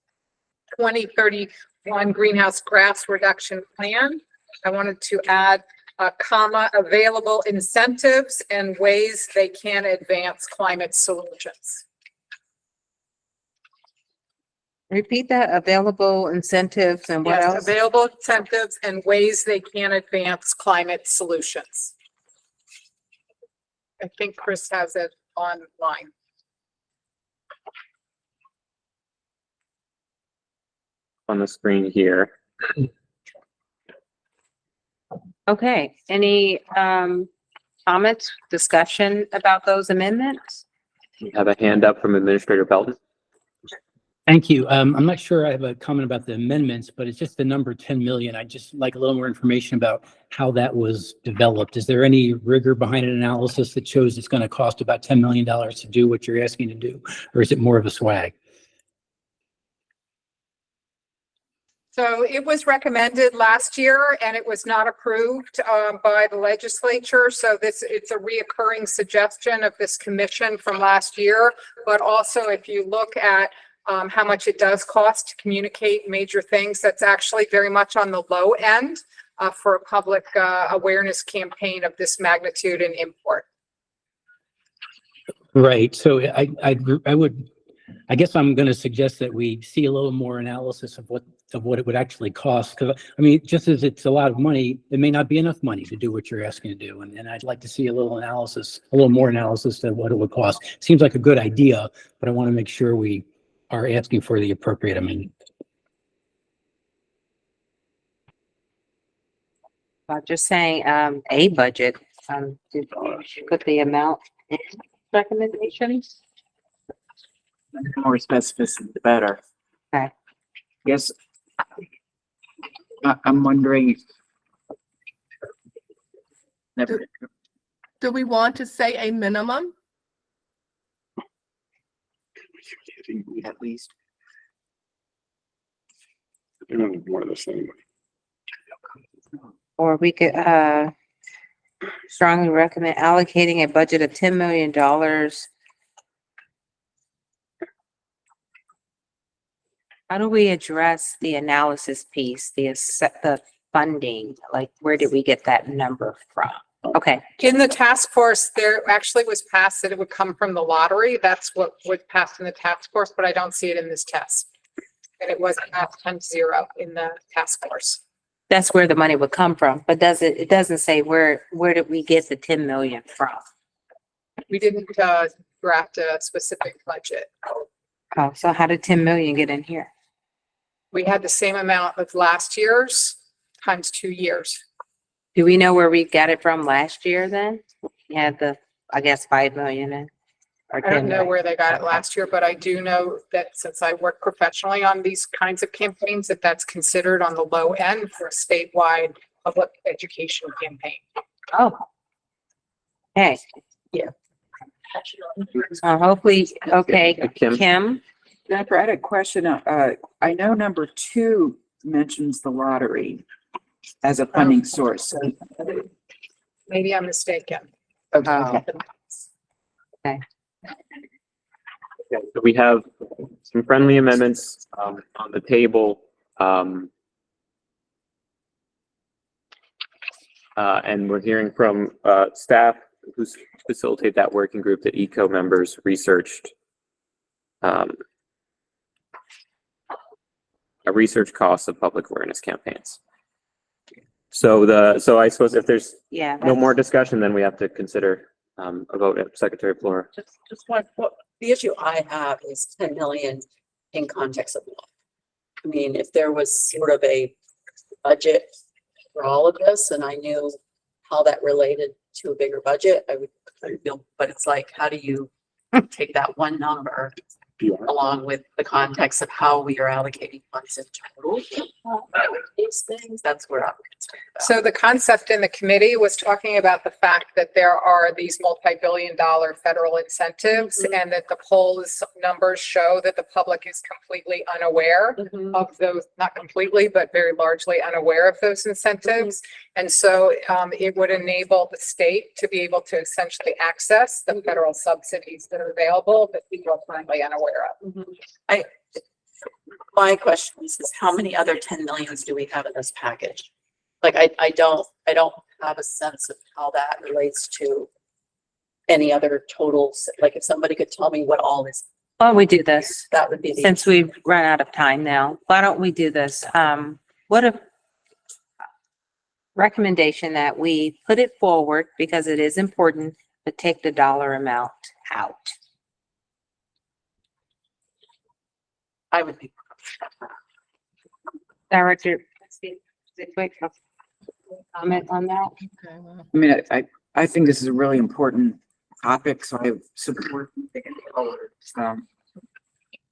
2031 greenhouse gas reduction plan. I wanted to add a comma, available incentives and ways they can advance climate solutions. Repeat that, available incentives and what Yes, else? available incentives and ways they can advance climate solutions. I think Chris has it online. On the screen here. Okay, any comments, discussion about those amendments? We have a hand up from Administrator Belton. Thank you. I'm not sure I have a comment about the amendments, but it's just the number 10 million. I'd just like a little more information about how that was developed. Is there any rigor behind an analysis that shows it's going to cost about $10 million to do what you're asking to do? Or is it more of a swag? So it was recommended last year and it was not approved by the legislature. So it's a reoccurring suggestion of this commission from last year. But also if you look at how much it does cost to communicate major things, that's actually very much on the low end for a public awareness campaign of this magnitude and import. Right. So I guess I'm going to suggest that we see a little more analysis of what it would actually cost. Because I mean, just as it's a lot of money, it may not be enough money to do what you're asking to do. And I'd like to see a little analysis, a little more analysis of what it would cost. Seems like a good idea, but I want to make sure we are asking for the appropriate amount. I'm just saying, a budget, did you put the amount in recommendations? The more specificity, the better. Okay. Yes. I'm wondering. Never. Do we want to say a minimum? At least. You don't need more of this anyway. Or we could, strongly recommend allocating a budget of $10 million. How do we address the analysis piece, the funding? Like, where did we get that number from? Okay. In the task force, there actually was passed that it would come from the lottery. That's what was passed in the task force, but I don't see it in this test. And it was passed 10-0 in the task force. That's where the money would come from, but it doesn't say where did we get the 10 million from? We didn't draft a specific budget. Oh, so how did 10 million get in here? We had the same amount of last year's times 2 years. Do we know where we got it from last year then? We had I guess 5 million in. Or I 10 don't know million. where they got it last year, but I do know that since I work professionally on these kinds of campaigns, that's considered on the low end for a statewide public education campaign. Oh. Hey. Yeah. Hopefully, okay, Kim? Jennifer, I had a question. I know number 2 mentions the lottery as a funding source. Maybe I'm mistaken. Okay. Okay. Okay, so we have some friendly amendments on the table. And we're hearing from staff who facilitate that working group that ECO members researched a research costs of public awareness campaigns. So I suppose if there's Yeah. no more discussion, then we have to consider a vote at Secretary Flora. Just what the issue I have is 10 million in context of law. I mean, if there was sort of a budget for all of this and I knew how that related to a bigger budget, I would feel, but it's like, how do you take that one number along with the context of how we are allocating funds in total These things, that's where I'm concerned about. So the concept in the committee was talking about the fact that there are these multi-billion-dollar federal incentives and that the polls numbers show that the public is completely unaware of those, not completely, but very largely unaware of those incentives. And so it would enable the state to be able to essentially access the federal subsidies that are available that people are currently unaware of. My question is how many other 10 millions do we have in this package? Like, I don't have a sense of how that relates to any other totals. Like, if somebody could tell me what all is, Well, we do this, that would be the. since we've run out of time now. Why don't we do this? What a recommendation that we put it forward because it is important to take the dollar amount out. I would be. Director, quick comment on that? I mean, I think this is a really important topic, so I support.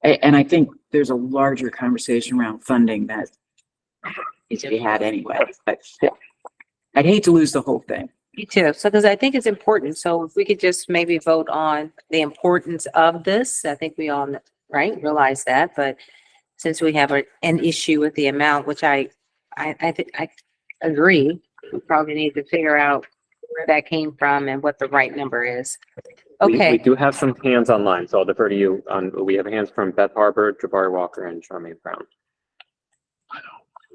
And I think there's a larger conversation around funding that needs to be had anyway. But I'd hate to lose the whole thing. Me too. So, because I think it's important. So if we could just maybe vote on the importance of this, I think we all, right, realize that. But since we have an issue with the amount, which I think I agree, we probably need to figure out where that came from and what the right number is. We Okay, do have some hands online, so I'll defer to you. We have hands from Beth Harbor, Jabari Walker, and Charmaine Brown.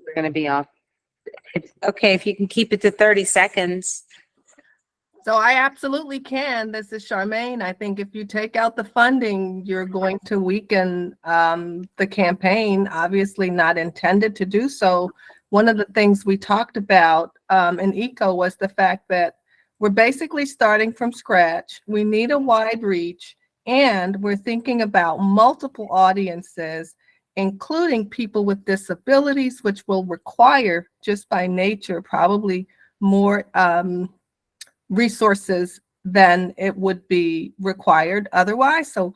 we're gonna be off. Okay, if you can keep it to 30 seconds. So I absolutely can. This is Charmaine. I think if you take out the funding, you're going to weaken the campaign, obviously not intended to do so. One of the things we talked about in ECO was the fact that we're basically starting from scratch. We need a wide reach, and we're thinking about multiple audiences, including people with disabilities, which will require, just by nature, probably more resources than it would be required otherwise. So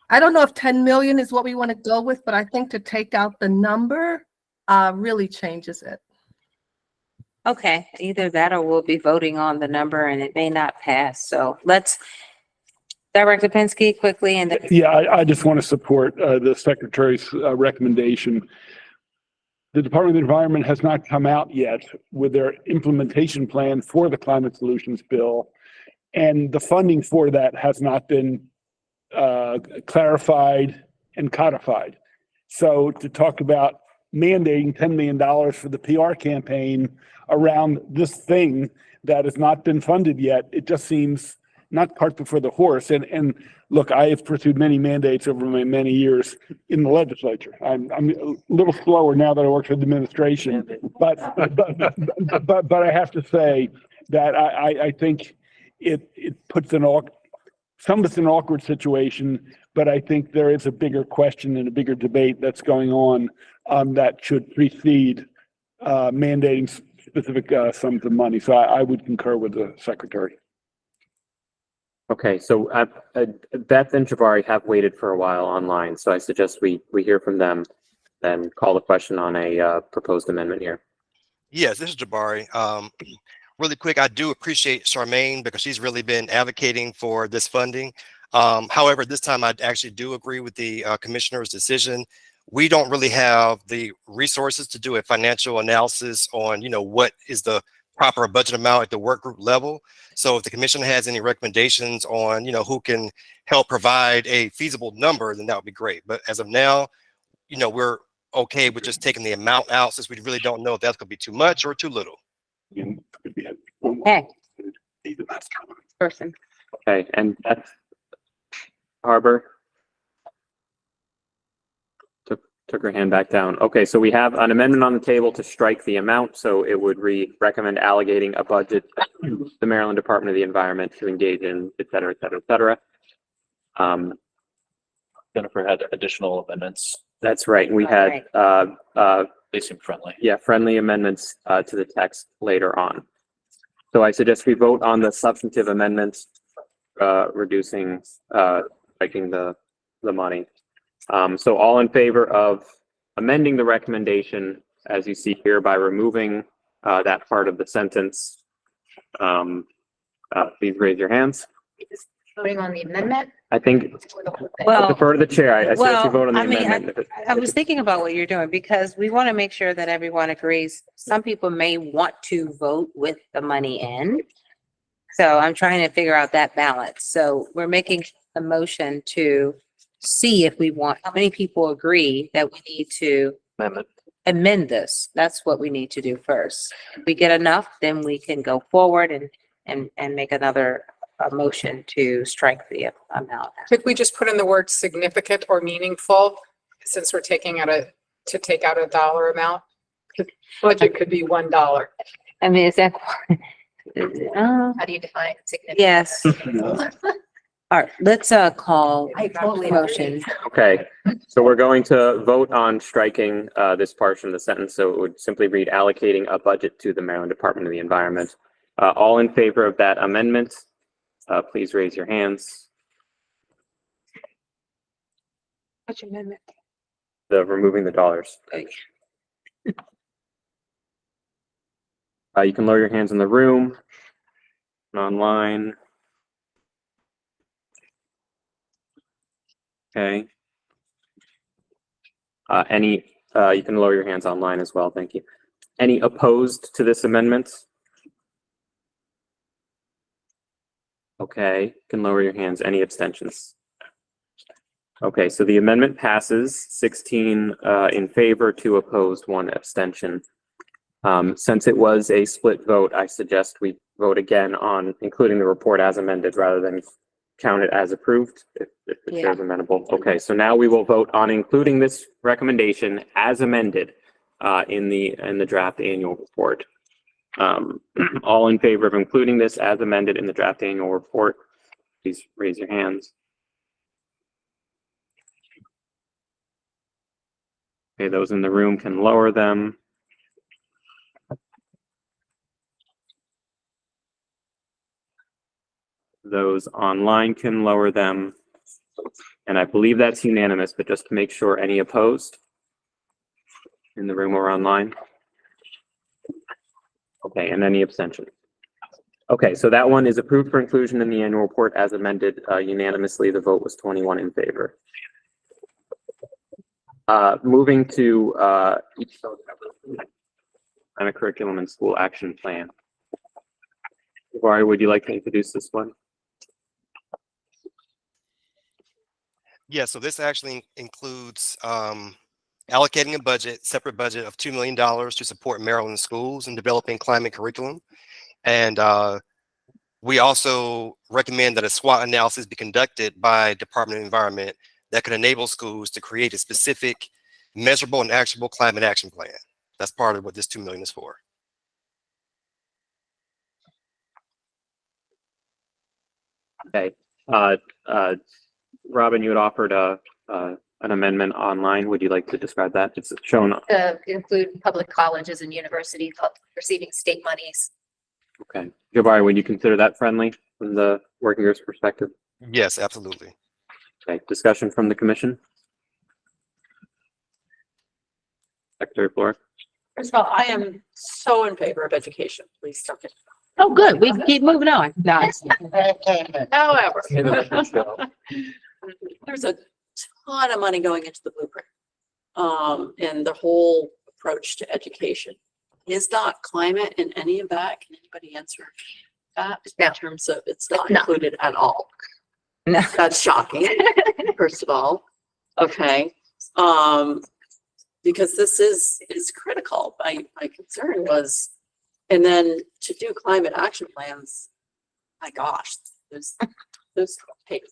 I don't know if 10 million is what we want to go with, but I think to take out the number really changes it. Okay, either that or we'll be voting on the number and it may not pass. So let's, Director Pinsky, quickly, and then Yeah, I just want to support the Secretary's recommendation. The Department of the Environment has not come out yet with their implementation plan for the Climate Solutions Bill. And the funding for that has not been clarified and codified. So to talk about mandating $10 million for the PR campaign around this thing that has not been funded yet, it just seems not cart before the horse. And look, I have pursued many mandates over my many years in the legislature. I'm a little slower now that I work for the administration, but I have to say that I think it puts some of us in an awkward situation, but I think there is a bigger question and a bigger debate that's going on that should precede mandating specific sums of money. So I would concur with the Secretary. Okay, so Beth and Jabari have waited for a while online, so I suggest we hear from them, then call the question on a proposed amendment here. Yes, this is Jabari. Really quick, I do appreciate Charmaine because she's really been advocating for this funding. However, this time I actually do agree with the commissioner's decision. We don't really have the resources to do a financial analysis on, what is the proper budget amount at the work group level. So if the commission has any recommendations on, who can help provide a feasible number, then that would be great. But as of now, we're okay with just taking the amount out since we really don't know if that's going to be too much or too little. okay. Person. Okay, and Beth Harbor took her hand back down. Okay, so we have an amendment on the table to strike the amount, so it would recommend allocating a budget to the Maryland Department of the Environment to engage in, et cetera, et cetera, et cetera. Jennifer had additional amendments. That's right. And we had, They seem friendly. yeah, friendly amendments to the text later on. So I suggest we vote on the substantive amendments, reducing, striking the money. So all in favor of amending the recommendation as you see here, by removing that part of the sentence. Please raise your hands. Voting on the amendment? I think, I'll Well, defer to the chair. I suggest you vote on the I mean, amendment. I was thinking about what you're doing because we want to make sure that everyone agrees. Some people may want to vote with the money in. So I'm trying to figure out that balance. So we're making a motion to see if we want, how many people agree that we need to amend this. That's what we need to do first. If we get enough, then we can go forward and make another motion to strike the amount. Could we just put in the word significant or meaningful, since we're taking out to take out a dollar amount? Budget could be $1. I mean, is that? How do you define significant? Yes. All right, let's call I totally motion. Okay, so we're going to vote on striking this portion of the sentence. So it would simply read allocating a budget to the Maryland Department of the Environment. All in favor of that amendment, please raise your hands. Which amendment? The removing the dollars. You can lower your hands in the room and online. Okay. You can lower your hands online as well. Thank you. Any opposed to this amendment? Okay, you can lower your hands. Any abstentions? Okay, so the amendment passes 16 in favor, 2 opposed, 1 abstention. Since it was a split vote, I suggest we vote again on including the report as amended rather than count it as approved, if the chair is amenable. Okay, so now we will vote on including this recommendation as amended in the draft annual report. All in favor of including this as amended in the draft annual report, please raise your hands. Okay, those in the room can lower them. Those online can lower them. And I believe that's unanimous, but just to make sure, any opposed in the room or online? Okay, and any abstention? Okay, so that one is approved for inclusion in the annual report as amended unanimously. The vote was 21 in favor. Moving to on a curriculum and school action plan. Vari, would you like to introduce this one? Yeah, so this actually includes allocating a separate budget of $2 million to support Maryland schools in developing climate curriculum. And we also recommend that a SWOT analysis be conducted by Department of Environment that could enable schools to create a specific, measurable and actionable climate action plan. That's part of what this $2 million is for. Okay. Robin, you had offered an amendment online. Would you like to describe that? It's shown. To include public colleges and universities receiving state monies. Okay. Jabari, would you consider that friendly from the working group's perspective? Yes, absolutely. Okay. Discussion from the commission? Secretary Flora? First of all, I am so in favor of education. Please stop it. Oh, good. We can keep moving on. No. However, there's a ton of money going into the blueprint. And the whole approach to education. Is not climate in any of that? Can anybody answer that in terms of it's not included at all? No. That's shocking, first of all. Okay. Because this is critical. My concern was, and then to do climate action plans, my gosh, there's take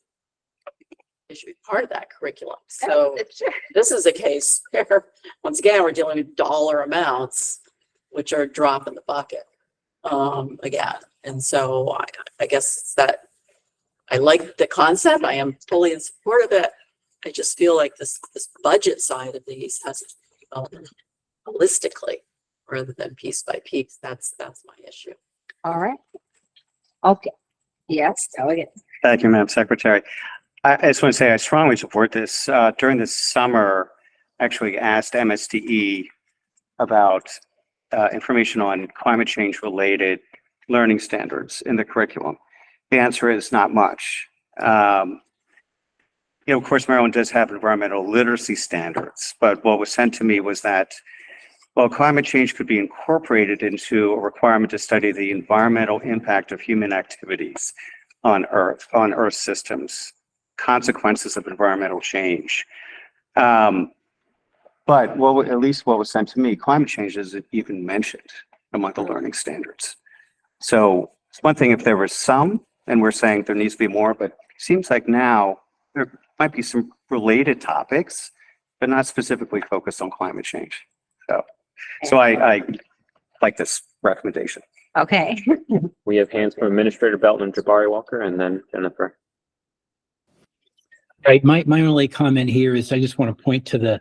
issue part of that curriculum. So this is a case where once again we're dealing with dollar amounts, which are a drop in the bucket again. And so I guess it's that I like the concept. I am fully in support of it. I just feel like this budget side of these has to be developed holistically rather than piece by piece. That's my issue. All right. Okay. Yes, delegate. Thank you, Madam Secretary. I just want to say I strongly support this. During the summer, actually asked MSDE about information on climate change related learning standards in the curriculum? The answer is not much. Of course, Maryland does have environmental literacy standards, but what was sent to me was that while climate change could be incorporated into a requirement to study the environmental impact of human activities on Earth systems, consequences of environmental change. But at least what was sent to me, climate change isn't even mentioned among the learning standards. So it's one thing if there was some, and we're saying there needs to be more, but it seems like now there might be some related topics, but not specifically focused on climate change. So I like this recommendation. Okay. We have hands from Administrator Belton and Jabari Walker, and then Jennifer. Right. My only comment here is I just want to point to the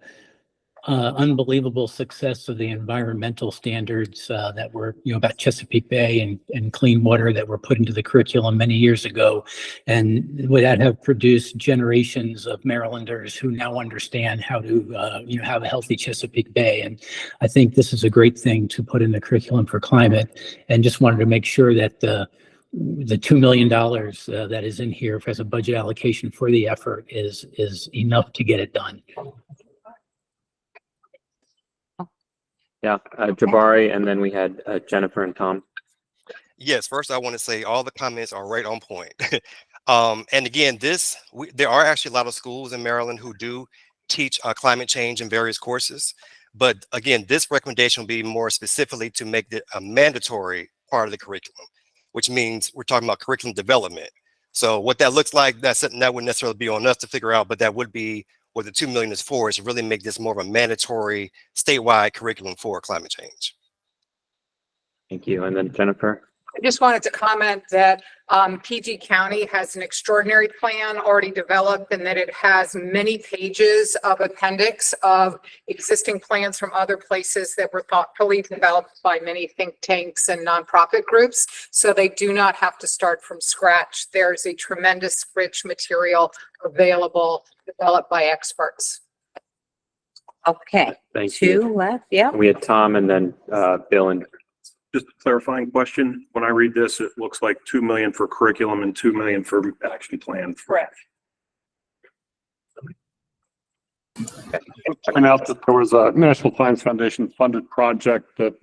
unbelievable success of the environmental standards that were, about Chesapeake Bay and clean water that were put into the curriculum many years ago. And would that have produced generations of Marylanders who now understand how to, have a healthy Chesapeake Bay. And I think this is a great thing to put in the curriculum for climate, and just wanted to make sure that the $2 million that is in here as a budget allocation for the effort is enough to get it done. Yeah, Jabari, and then we had Jennifer and Tom. Yes, first I want to say all the comments are right on point. And again, there are actually a lot of schools in Maryland who do teach climate change in various courses. But again, this recommendation will be more specifically to make it a mandatory part of the curriculum, which means we're talking about curriculum development. So what that looks like, that wouldn't necessarily be on us to figure out, but that would be what the $2 million is for, is to really make this more of a mandatory statewide curriculum for climate change. Thank you. And then Jennifer. I just wanted to comment that PG County has an extraordinary plan already developed, and that it has many pages of appendix of existing plans from other places that were thoughtfully developed by many think tanks and nonprofit groups. So they do not have to start from scratch. There's a tremendous rich material available, developed by experts. Okay. Thank you. Two left. Yeah. We had Tom and then Bill and Just a clarifying question. When I read this, it looks like 2 million for curriculum and 2 million for action plan. Correct. Point out that there was a National Science Foundation funded project that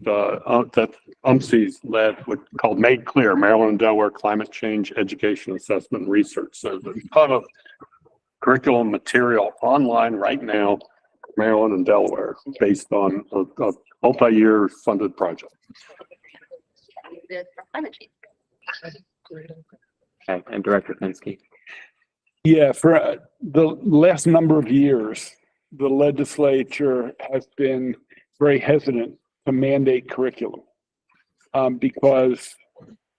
UMSE's led called Made Clear, Maryland and Delaware Climate Change Education Assessment and Research. So there's a ton of curriculum material online right now, Maryland and Delaware, based on a multi-year funded project. Okay, and Director Pinsky. Yeah, for the last number of years, the legislature has been very hesitant to mandate curriculum. Because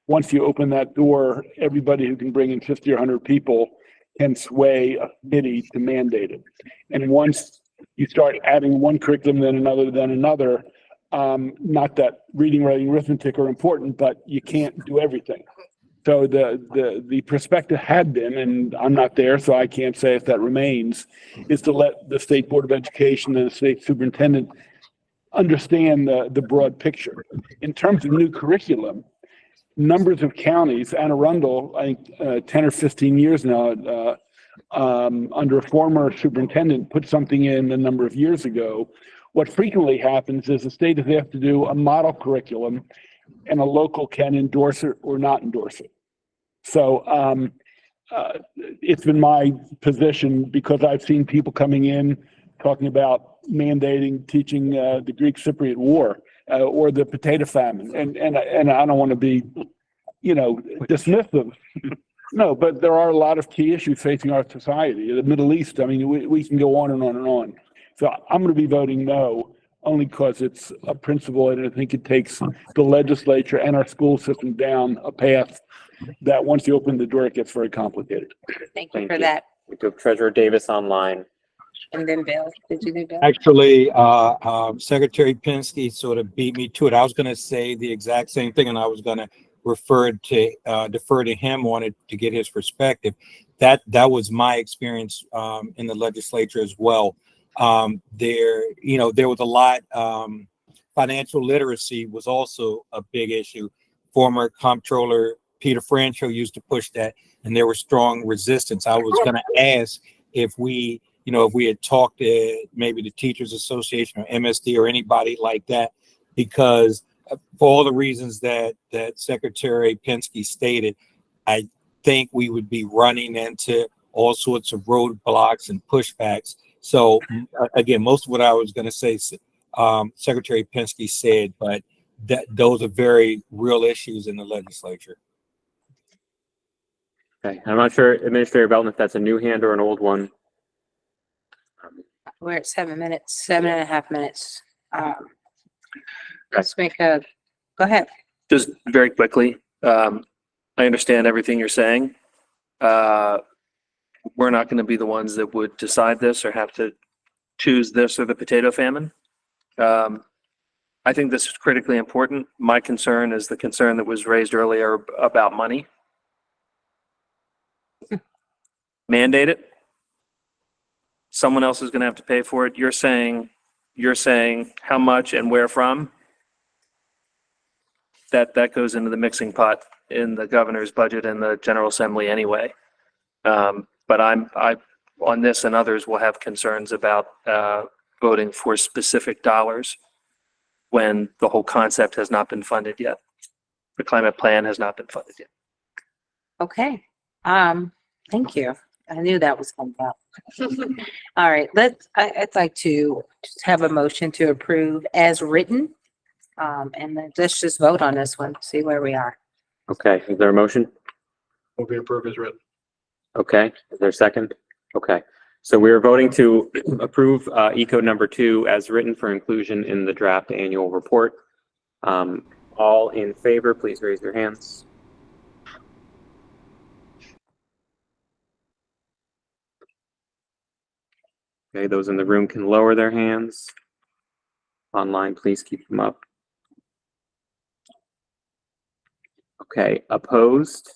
once you open that door, everybody who can bring in 50 or 100 people can sway a committee to mandate it. And once you start adding one curriculum, then another, not that reading, writing, arithmetic are important, but you can't do everything. So the perspective had been, and I'm not there, so I can't say if that remains, is to let the State Board of Education and the state superintendent understand the broad picture. In terms of new curriculum, numbers of counties, Anne Arundel, I think 10 or 15 years now, under a former superintendent, put something in a number of years ago. What frequently happens is the state is asked to do a model curriculum, and a local can endorse it or not endorse it. So it's been my position, because I've seen people coming in talking about mandating teaching the Greek Cypriot War or the potato famine, and I don't want to be, dismissive. No, but there are a lot of key issues facing our society. The Middle East, I mean, we can go on and on and on. So I'm going to be voting no, only because it's a principle, and I think it takes the legislature and our school system down a path that once you open the door, it gets very complicated. Thank you for that. We have Treasurer Davis online. And then Bill, did you do Bill? Actually, Secretary Pinsky sort of beat me to it. I was going to say the exact same thing, and I was going to defer to him on it to get his perspective. That was my experience in the legislature as well. There was a lot financial literacy was also a big issue. Former comptroller Peter Francho used to push that, and there was strong resistance. I was going to ask if we, if we had talked to maybe the Teachers Association or MSD or anybody like that, because for all the reasons that Secretary Penske stated, I think we would be running into all sorts of roadblocks and pushbacks. So again, most of what I was going to say, Secretary Penske said, but those are very real issues in the legislature. Okay, I'm not sure, Administrator Belton, if that's a new hand or an old one. We're at 7 minutes, 7.5 minutes. Let's make a, go ahead. Just very quickly, I understand everything you're saying. We're not going to be the ones that would decide this or have to choose this or the potato famine. I think this is critically important. My concern is the concern that was raised earlier about money. Mandate it. Someone else is going to have to pay for it. You're saying how much and where from? That goes into the mixing pot in the governor's budget and the General Assembly anyway. But I on this and others will have concerns about voting for specific dollars when the whole concept has not been funded yet. The climate plan has not been funded yet. Okay. Thank you. I knew that was coming up. All right, I'd like to just have a motion to approve as written. And then let's just vote on this one, see where we are. Okay, is there a motion? Will be approved as written. Okay, is there a second? Okay, so we are voting to approve E-code number 2 as written for inclusion in the draft annual report. All in favor, please raise your hands. Okay, those in the room can lower their hands. Online, please keep them up. Okay, opposed?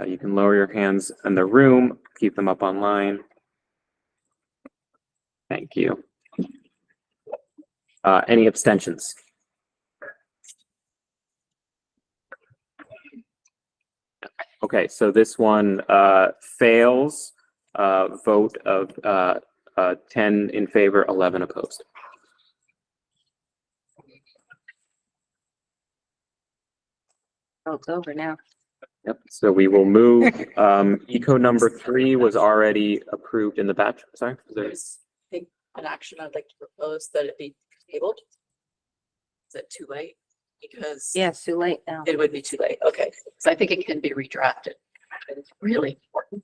You can lower your hands in the room, keep them up online. Thank you. Any abstentions? Okay, so this one fails. Vote of 10 in favor, 11 opposed. Oh, it's over now. Yep, so we will move, E-code number 3 was already approved in the batch, sorry? is there- Take an action, I'd like to propose that it be tabled. Is it too late? Because Yeah, it's too late now. it would be too late. Okay, so I think it can be redrafted. It's really important.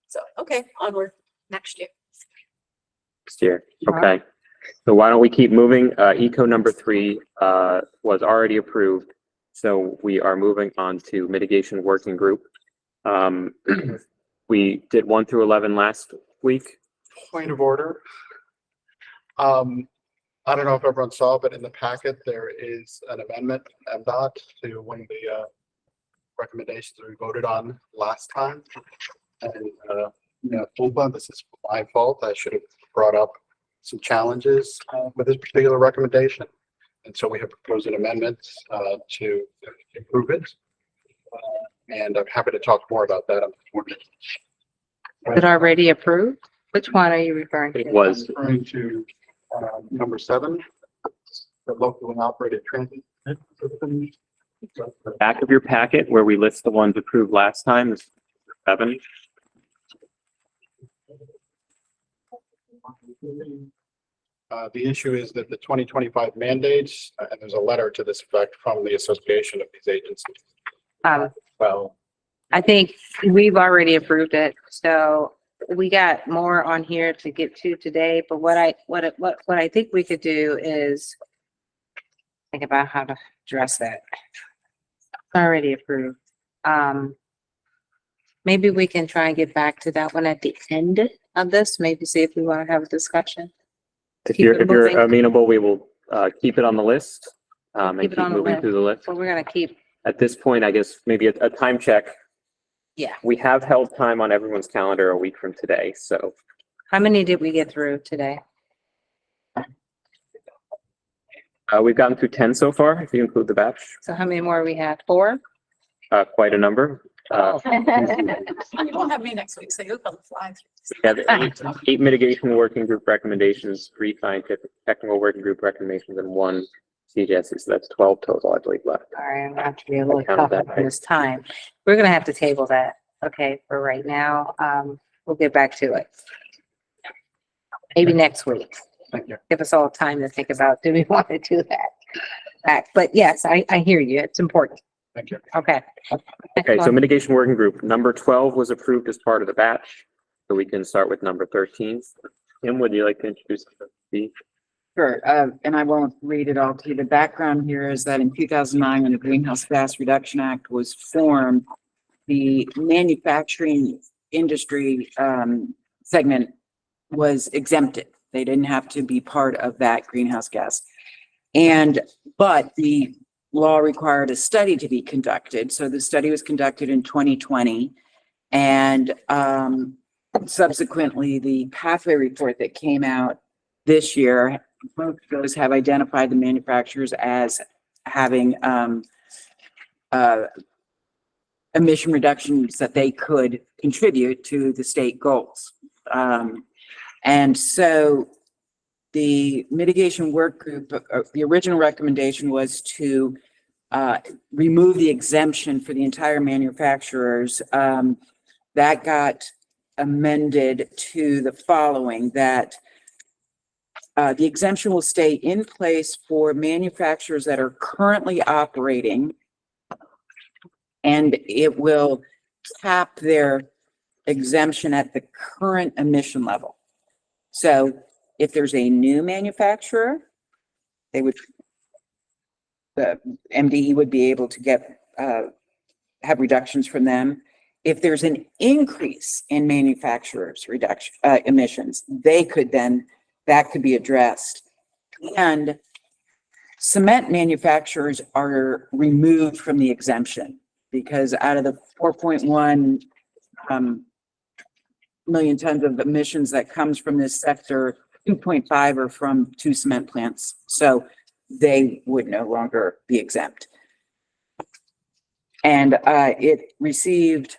So, okay, onward, next year. Next year, okay. So why don't we keep moving? E-code number 3 was already approved. So we are moving on to mitigation working group. We did 1 through 11 last week. Point of order. I don't know if everyone saw, but in the packet, there is an amendment, MDOT, to one of the recommendations that we voted on last time. And, FULBA, this is my fault. I should have brought up some challenges with this particular recommendation. And so we have proposed an amendment to improve it. And I'm happy to talk more about that. Is it already approved? Which one are you referring to? It was. Referring to number 7, the locally operated transit system. Back of your packet where we list the ones approved last time is 7. The issue is that the 2025 mandates, and there's a letter to this effect from the association of these agencies. Well, I think we've already approved it, so we got more on here to get to today, but what I think we could do is think about how to address that. Already approved. Maybe we can try and get back to that one at the end of this, maybe see if we want to have a discussion. if Keep you're it if you're moving. amenable, we will keep it on the list and Keep it keep on the moving list. through the list. So we're gonna keep, At this point, I guess maybe a time check. Yeah. We have held time on everyone's calendar a week from today, so How many did we get through today? we've gotten through 10 so far, if you include the batch. So how many more we have? 4? Quite a number. You won't have me next week, so you'll come flying. We have eight mitigation working group recommendations, 3 scientific technical working group recommendations, and 1 CJSC. So that's 12 total, I believe, left. All right, I'm gonna have to be a little I counted tough that on right. this time. We're gonna have to table that, okay, for right now. We'll get back to it. Maybe next week. Thank you. Give us all time to think about, do we want to do that? Back, but yes, I hear you. It's important. Thank you. Okay. Okay, so mitigation working group, number 12 was approved as part of the batch. So we can start with number 13. Kim, would you like to introduce the? Sure, and I won't read it all to you. The background here is that in 2009, when the Greenhouse Gas Reduction Act was formed, the manufacturing industry segment was exempted. They didn't have to be part of that greenhouse gas. But the law required a study to be conducted. So the study was conducted in 2020. And subsequently, the pathway report that came out this year, both of those have identified the manufacturers as having emission reductions that they could contribute to the state goals. And so the mitigation work group, the original recommendation was to remove the exemption for the entire manufacturers. That got amended to the following, that the exemption will stay in place for manufacturers that are currently operating, and it will cap their exemption at the current emission level. So if there's a new manufacturer, the MDE would be able to get, have reductions from them. If there's an increase in manufacturers' reduction, emissions, that could be addressed. And cement manufacturers are removed from the exemption because out of the 4.1 million tons of emissions that comes from this sector, 2.5 are from 2 cement plants. So they would no longer be exempt. And it received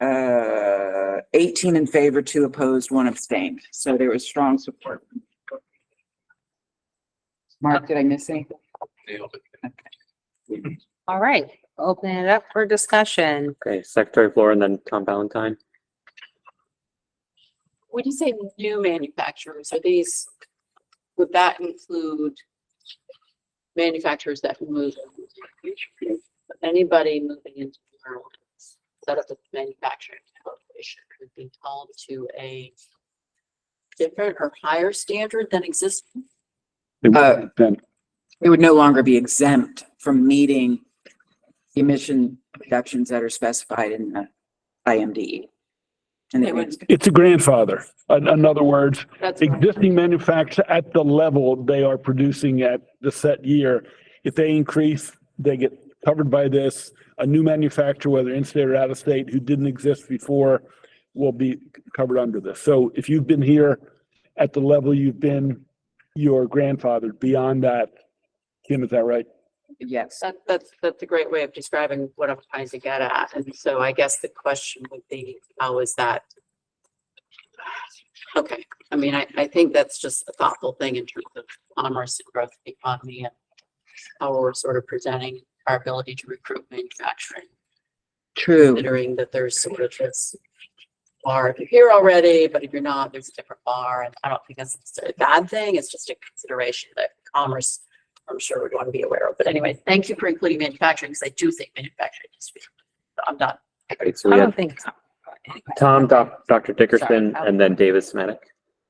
18 in favor, 2 opposed, 1 abstained. So there was strong support. Mark, did I miss anything? All right, open it up for discussion. Okay, Secretary Flora and then Tom Valentine. When you say new manufacturers, would that include manufacturers that move? Anybody moving into the world, set up a manufacturing operation could be held to a different or higher standard than existing? It would no longer be exempt from meeting the emission reductions that are specified in the IMDE. And it would, It's a grandfather. In other words, That's right. existing manufacturer at the level they are producing at the set year. If they increase, they get covered by this. A new manufacturer, whether in-state or out-of-state, who didn't exist before, will be covered under this. So if you've been here at the level you've been, your grandfather. Beyond that, Kim, is that right? yes. That's a great way of describing what I'm trying to get at. And so I guess the question would be, how is that? Okay, I mean, I think that's just a thoughtful thing in terms of commerce and growth of the economy and how we're sort of presenting our ability to recruit manufacturing. True. Considering that there's sort of this bar, if you're here already, but if you're not, there's a different bar. And I don't think that's necessarily a bad thing. It's just a consideration that commerce, I'm sure would want to be aware of. But anyway, thank you for including manufacturing, because I do think manufacturing needs to be. I'm done. Right, so we I have don't think so. Tom, Dr. Dickerson, and then David Semitic.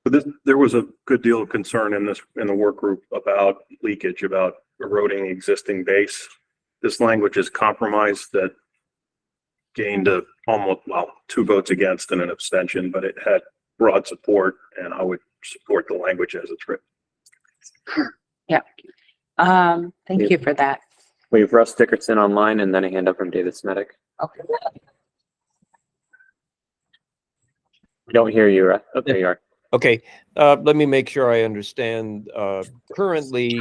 But there was a good deal of concern in the work group about leakage, about eroding existing base. This language is compromise that gained almost 2 votes against and an abstention, but it had broad support, and I would support the language as it's written. Yeah. Thank you for that. We have Russ Dickerson online and then a hand up from David Semitic. Okay. We don't hear you. Oh, there you are. Okay, let me make sure I understand. Currently,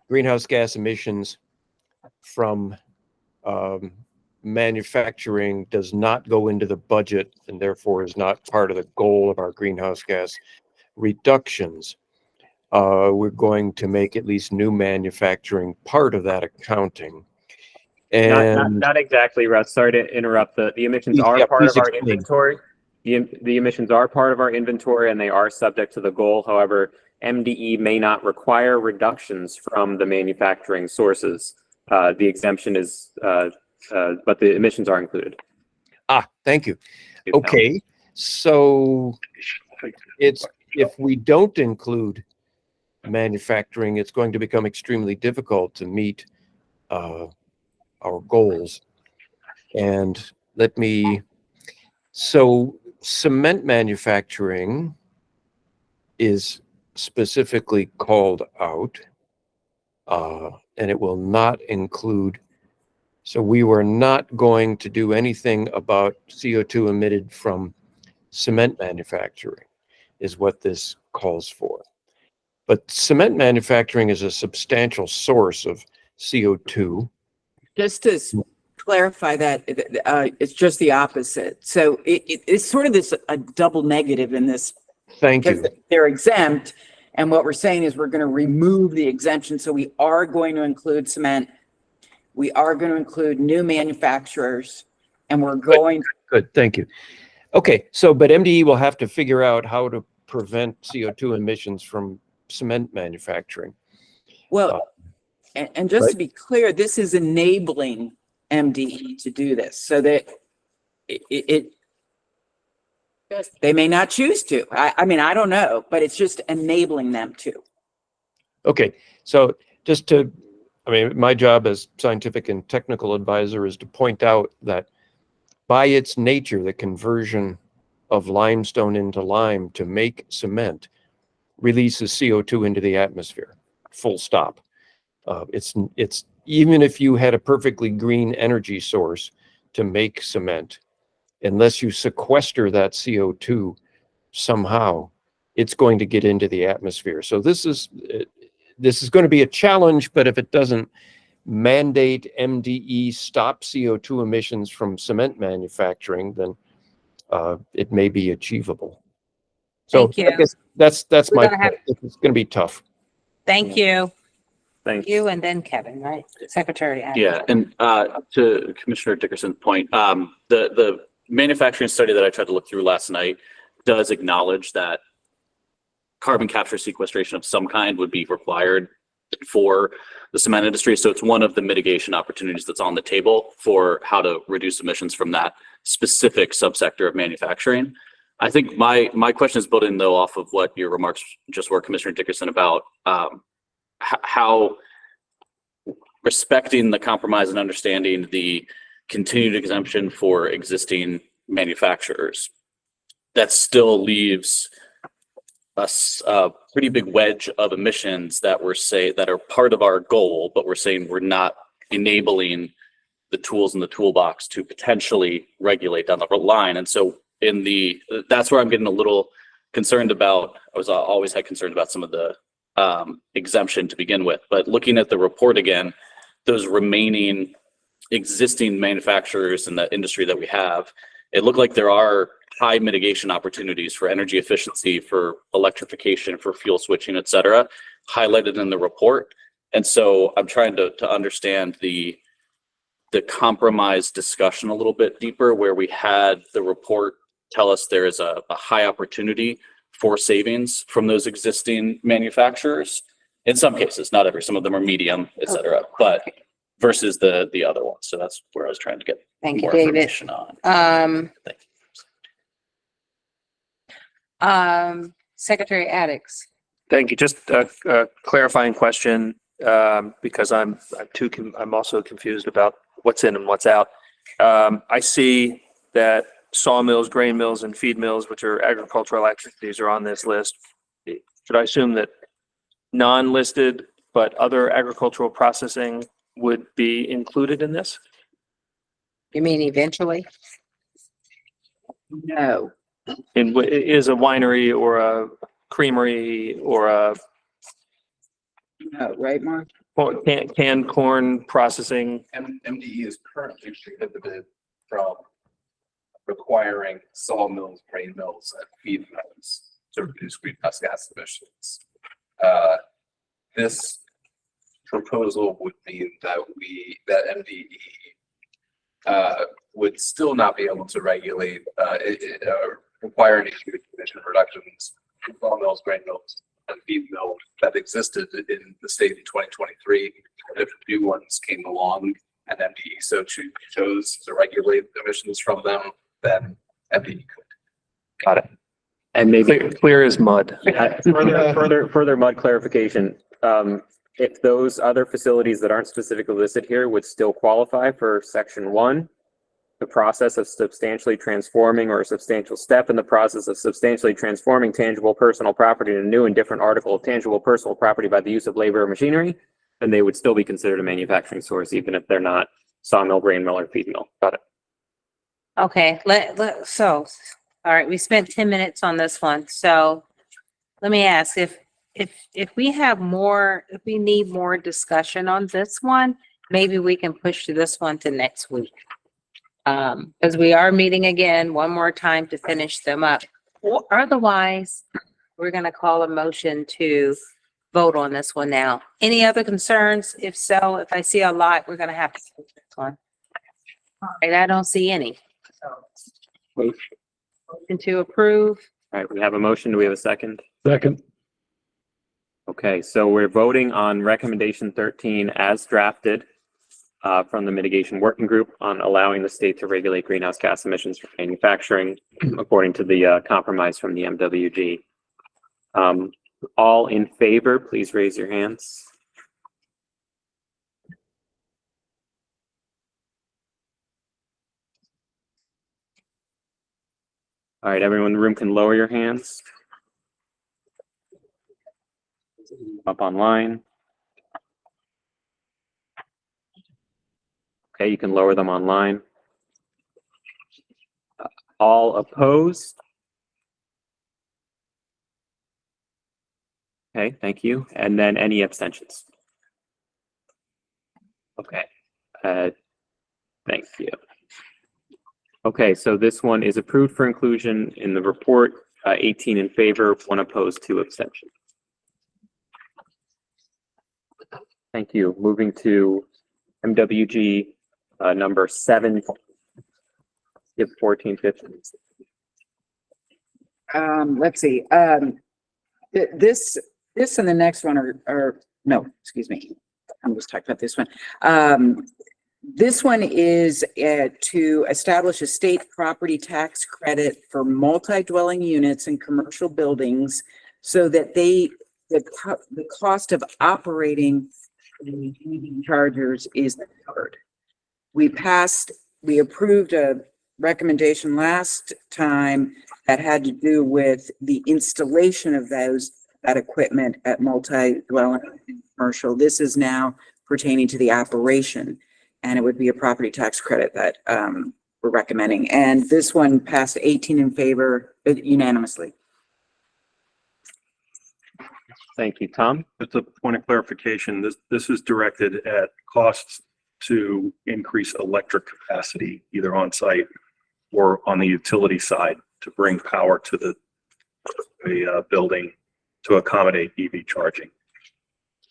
greenhouse gas emissions from manufacturing does not go into the budget and therefore is not part of the goal of our greenhouse gas reductions. We're going to make at least new manufacturing part of that accounting. And Not exactly, Russ. Sorry to interrupt. The emissions Please, are yeah, part of please our explain. inventory. The emissions are part of our inventory and they are subject to the goal. However, MDE may not require reductions from the manufacturing sources. The exemption is, but the emissions are included. Thank you. Okay, so it's, if we don't include manufacturing, it's going to become extremely difficult to meet our goals. And so cement manufacturing is specifically called out, and it will not include, so we were not going to do anything about CO2 emitted from cement manufacturing, is what this calls for. But cement manufacturing is a substantial source of CO2. Just to clarify that, it's just the opposite. So it's sort of a double negative in this. Thank you. Because they're exempt. And what we're saying is we're going to remove the exemption. So we are going to include cement. We are going to include new manufacturers and we're going. Good, thank you. Okay, so, but MDE will have to figure out how to prevent CO2 emissions from cement manufacturing. Well, and just to be clear, this is enabling MDE to do this so that they may not choose to. I mean, I don't know, but it's just enabling them to. Okay, so just to, I mean, my job as scientific and technical advisor is to point out that by its nature, the conversion of limestone into lime to make cement releases CO2 into the atmosphere, full stop. It's even if you had a perfectly green energy source to make cement, unless you sequester that CO2 somehow, it's going to get into the atmosphere. So this is going to be a challenge, but if it doesn't mandate MDE stop CO2 emissions from cement manufacturing, then it may be achievable. So Thank you. I guess that's We're my gonna have- point. It's going to be tough. Thank you. Thank you. And then Kevin, right? Secretary. Adams. Yeah, and to Commissioner Dickerson's point, the manufacturing study that I tried to look through last night does acknowledge that carbon capture sequestration of some kind would be required for the cement industry. So it's one of the mitigation opportunities that's on the table for how to reduce emissions from that specific subsector of manufacturing. I think my question is built in though off of what your remarks just were, Commissioner Dickerson, about how respecting the compromise and understanding the continued exemption for existing manufacturers, that still leaves us a pretty big wedge of emissions that that are part of our goal, but we're saying we're not enabling the tools in the toolbox to potentially regulate down the line. And so that's where I'm getting a little concerned about. I always had concerned about some of the exemption to begin with, but looking at the report again, those remaining existing manufacturers in the industry that we have, it looked like there are high mitigation opportunities for energy efficiency, for electrification, for fuel switching, et cetera, highlighted in the report. And so I'm trying to understand the compromise discussion a little bit deeper, where we had the report tell us there is a high opportunity for savings from those existing manufacturers. In some cases, not every, some of them are medium, et cetera, but versus the other ones. So that's where I was trying to get Thank you, more David. information on. Secretary Addicks. Thank you. Just a clarifying question, because I'm also confused about what's in and what's out. I see that sawmills, grain mills, and feed mills, which are agricultural activities, are on this list. Should I assume that non-listed but other agricultural processing would be included in this? You mean eventually? No. is a winery or a creamery or a Right, Mark? canned corn processing. MDE is currently prohibited from requiring sawmills, grain mills, and feed mills to reduce greenhouse gas emissions. This proposal would mean that MDE would still not be able to regulate, require any emission reductions in sawmills, grain mills, and feed mills that existed in the state in 2023. If new ones came along and MDE so chose to regulate emissions from them, then MDE could. Got it. And maybe Clear as mud. further mud clarification. If those other facilities that aren't specifically listed here would still qualify for section 1, the process of substantially transforming or a substantial step in the process of substantially transforming tangible personal property into a new and different article of tangible personal property by the use of labor or machinery, then they would still be considered a manufacturing source, even if they're not sawmill, grain mill, or feed mill. Got it. Okay, so, all right, we spent 10 minutes on this one. So let me ask if we have more, if we need more discussion on this one, maybe we can push this one to next week. Because we are meeting again one more time to finish them up. Or otherwise, we're going to call a motion to vote on this one now. Any other concerns? If so, if I see a lot, we're going to have to vote this one. All right, I don't see any. Motion to approve. All right, we have a motion. Do we have a second? Second. Okay, so we're voting on recommendation 13 as drafted from the mitigation working group on allowing the state to regulate greenhouse gas emissions from manufacturing according to the compromise from the MWG. All in favor, please raise your hands. All right, everyone in the room can lower your hands. Up online. Okay, you can lower them online. All opposed? Okay, thank you. And then any abstentions? Okay, thank you. Okay, so this one is approved for inclusion in the report, 18 in favor, 1 opposed, 2 abstentions. Thank you. Moving to MWG number 7, skip 14, 15. Let's see, this and the next one are, no, excuse me. I'm just talking about this one. This one is to establish a state property tax credit for multi-dwelling units and commercial buildings so that the cost of operating the EV chargers is covered. We approved a recommendation last time that had to do with the installation of that equipment at multi-dwelling commercial. This is now pertaining to the operation, and it would be a property tax credit that we're recommending. And this one passed 18 in favor unanimously. Thank you, Tom. Just a point of clarification, this is directed at costs to increase electric capacity, either on site or on the utility side, to bring power to the building to accommodate EV charging.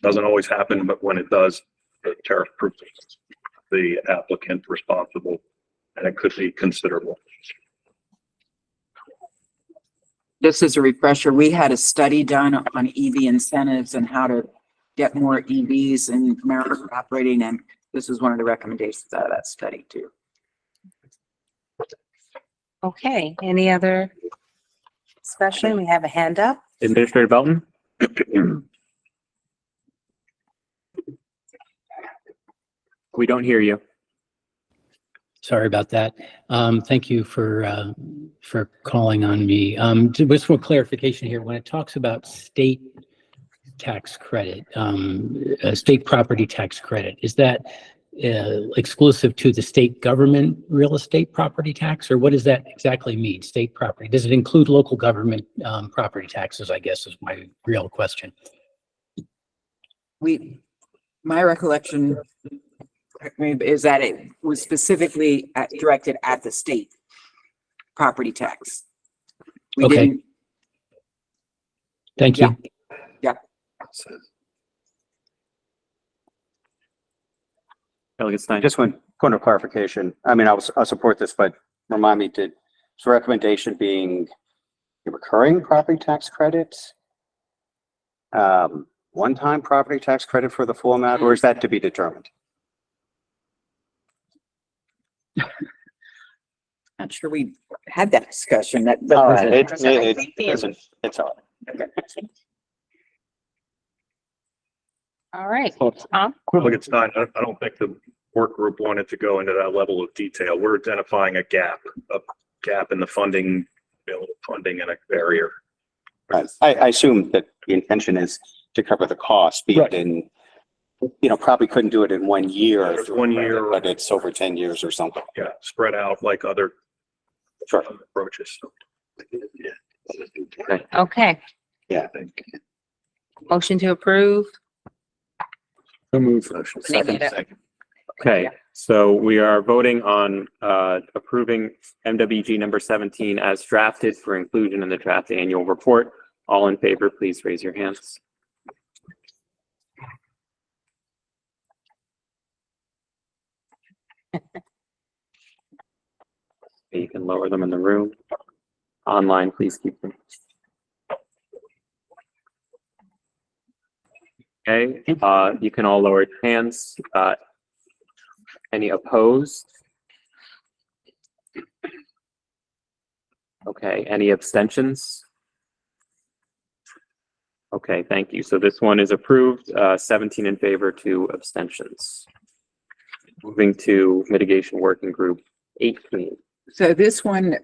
Doesn't always happen, but when it does, the tariff proves the applicant responsible, and it could be considerable. Just as a refresher, we had a study done on EV incentives and how to get more EVs in America operating, and this was one of the recommendations out of that study too. Okay, any other discussion? We have a hand up. Administrator Belton? We don't hear you. Sorry about that. Thank you for calling on me. Just for clarification here, when it talks about state tax credit, state property tax credit, is that exclusive to the state government real estate property tax, or what does that exactly mean, state property? Does it include local government property taxes, I guess is my real question. My recollection is that it was specifically directed at the state property tax. We Okay. didn't- Thank you. Yeah. Delegate Stein. Just one point of clarification. I mean, I'll support this, but remind me, is the recommendation being a recurring property tax credit? One-time property tax credit for the full amount, or is that to be determined? Not sure we had that discussion. That, All right, but it's all right. All right. Delegate Stein, I don't think the work group wanted to go into that level of detail. We're identifying a gap in the funding, funding and a barrier. Right. I assume that the intention is to cover the cost, be it in, probably couldn't do it in 1 year. It's 1 year. But it's over 10 years or something. Yeah, spread out like other approaches. Okay. Yeah. Motion to approve. Second. Okay, so we are voting on approving MWG number 17 as drafted for inclusion in the draft annual report. All in favor, please raise your hands. You can lower them in the room. Online, please keep them. Okay, you can all lower your hands. Any opposed? Okay, any abstentions? Okay, thank you. So this one is approved, 17 in favor, 2 abstentions. Moving to mitigation working group 18. So this one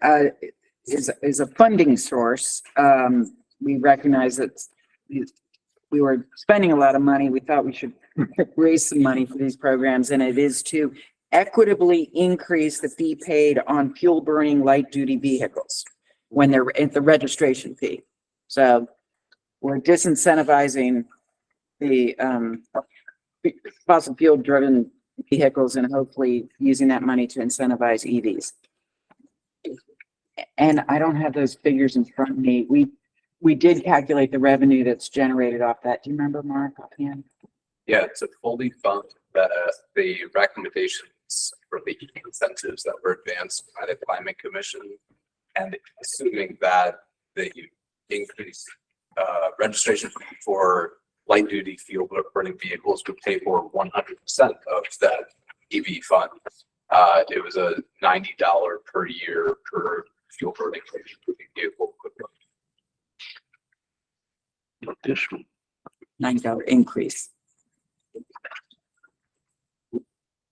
is a funding source. We recognize that we were spending a lot of money. We thought we should raise some money for these programs, and it is to equitably increase the fee paid on fuel burning light duty vehicles when they're at the registration fee. So we're disincentivizing the fossil fuel driven vehicles and hopefully using that money to incentivize EVs. And I don't have those figures in front of me. We did calculate the revenue that's generated off that. Do you remember, Mark, offhand? Yeah, to fully fund the recommendations for the incentives that were advanced by the Climate Commission, and assuming that the increased registration fee for light duty fuel burning vehicles would pay for 100% of that EV fund. It was a $90 per year per fuel burning vehicle equivalent. Additional $90 increase.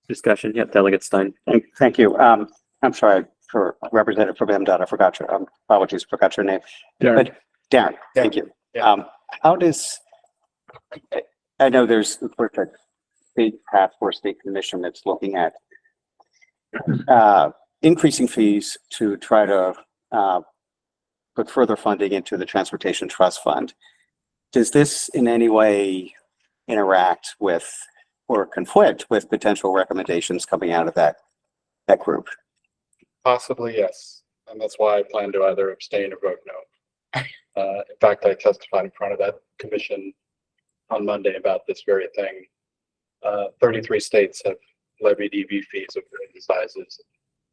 Discussion, yep, Delegate Stein. Thank you. I'm sorry for Representative from MDOT. I forgot your, apologies, forgot your name. Darren. But Darren, thank you. How does, I know there's a state task force, state commission that's looking at increasing fees to try to put further funding into the Transportation Trust Fund. Does this in any way interact with or conflict with potential recommendations coming out of that group? Possibly, yes. And that's why I plan to either abstain or vote no. In fact, I testified in front of that commission on Monday about this very thing. 33 states have levied EV fees of varying sizes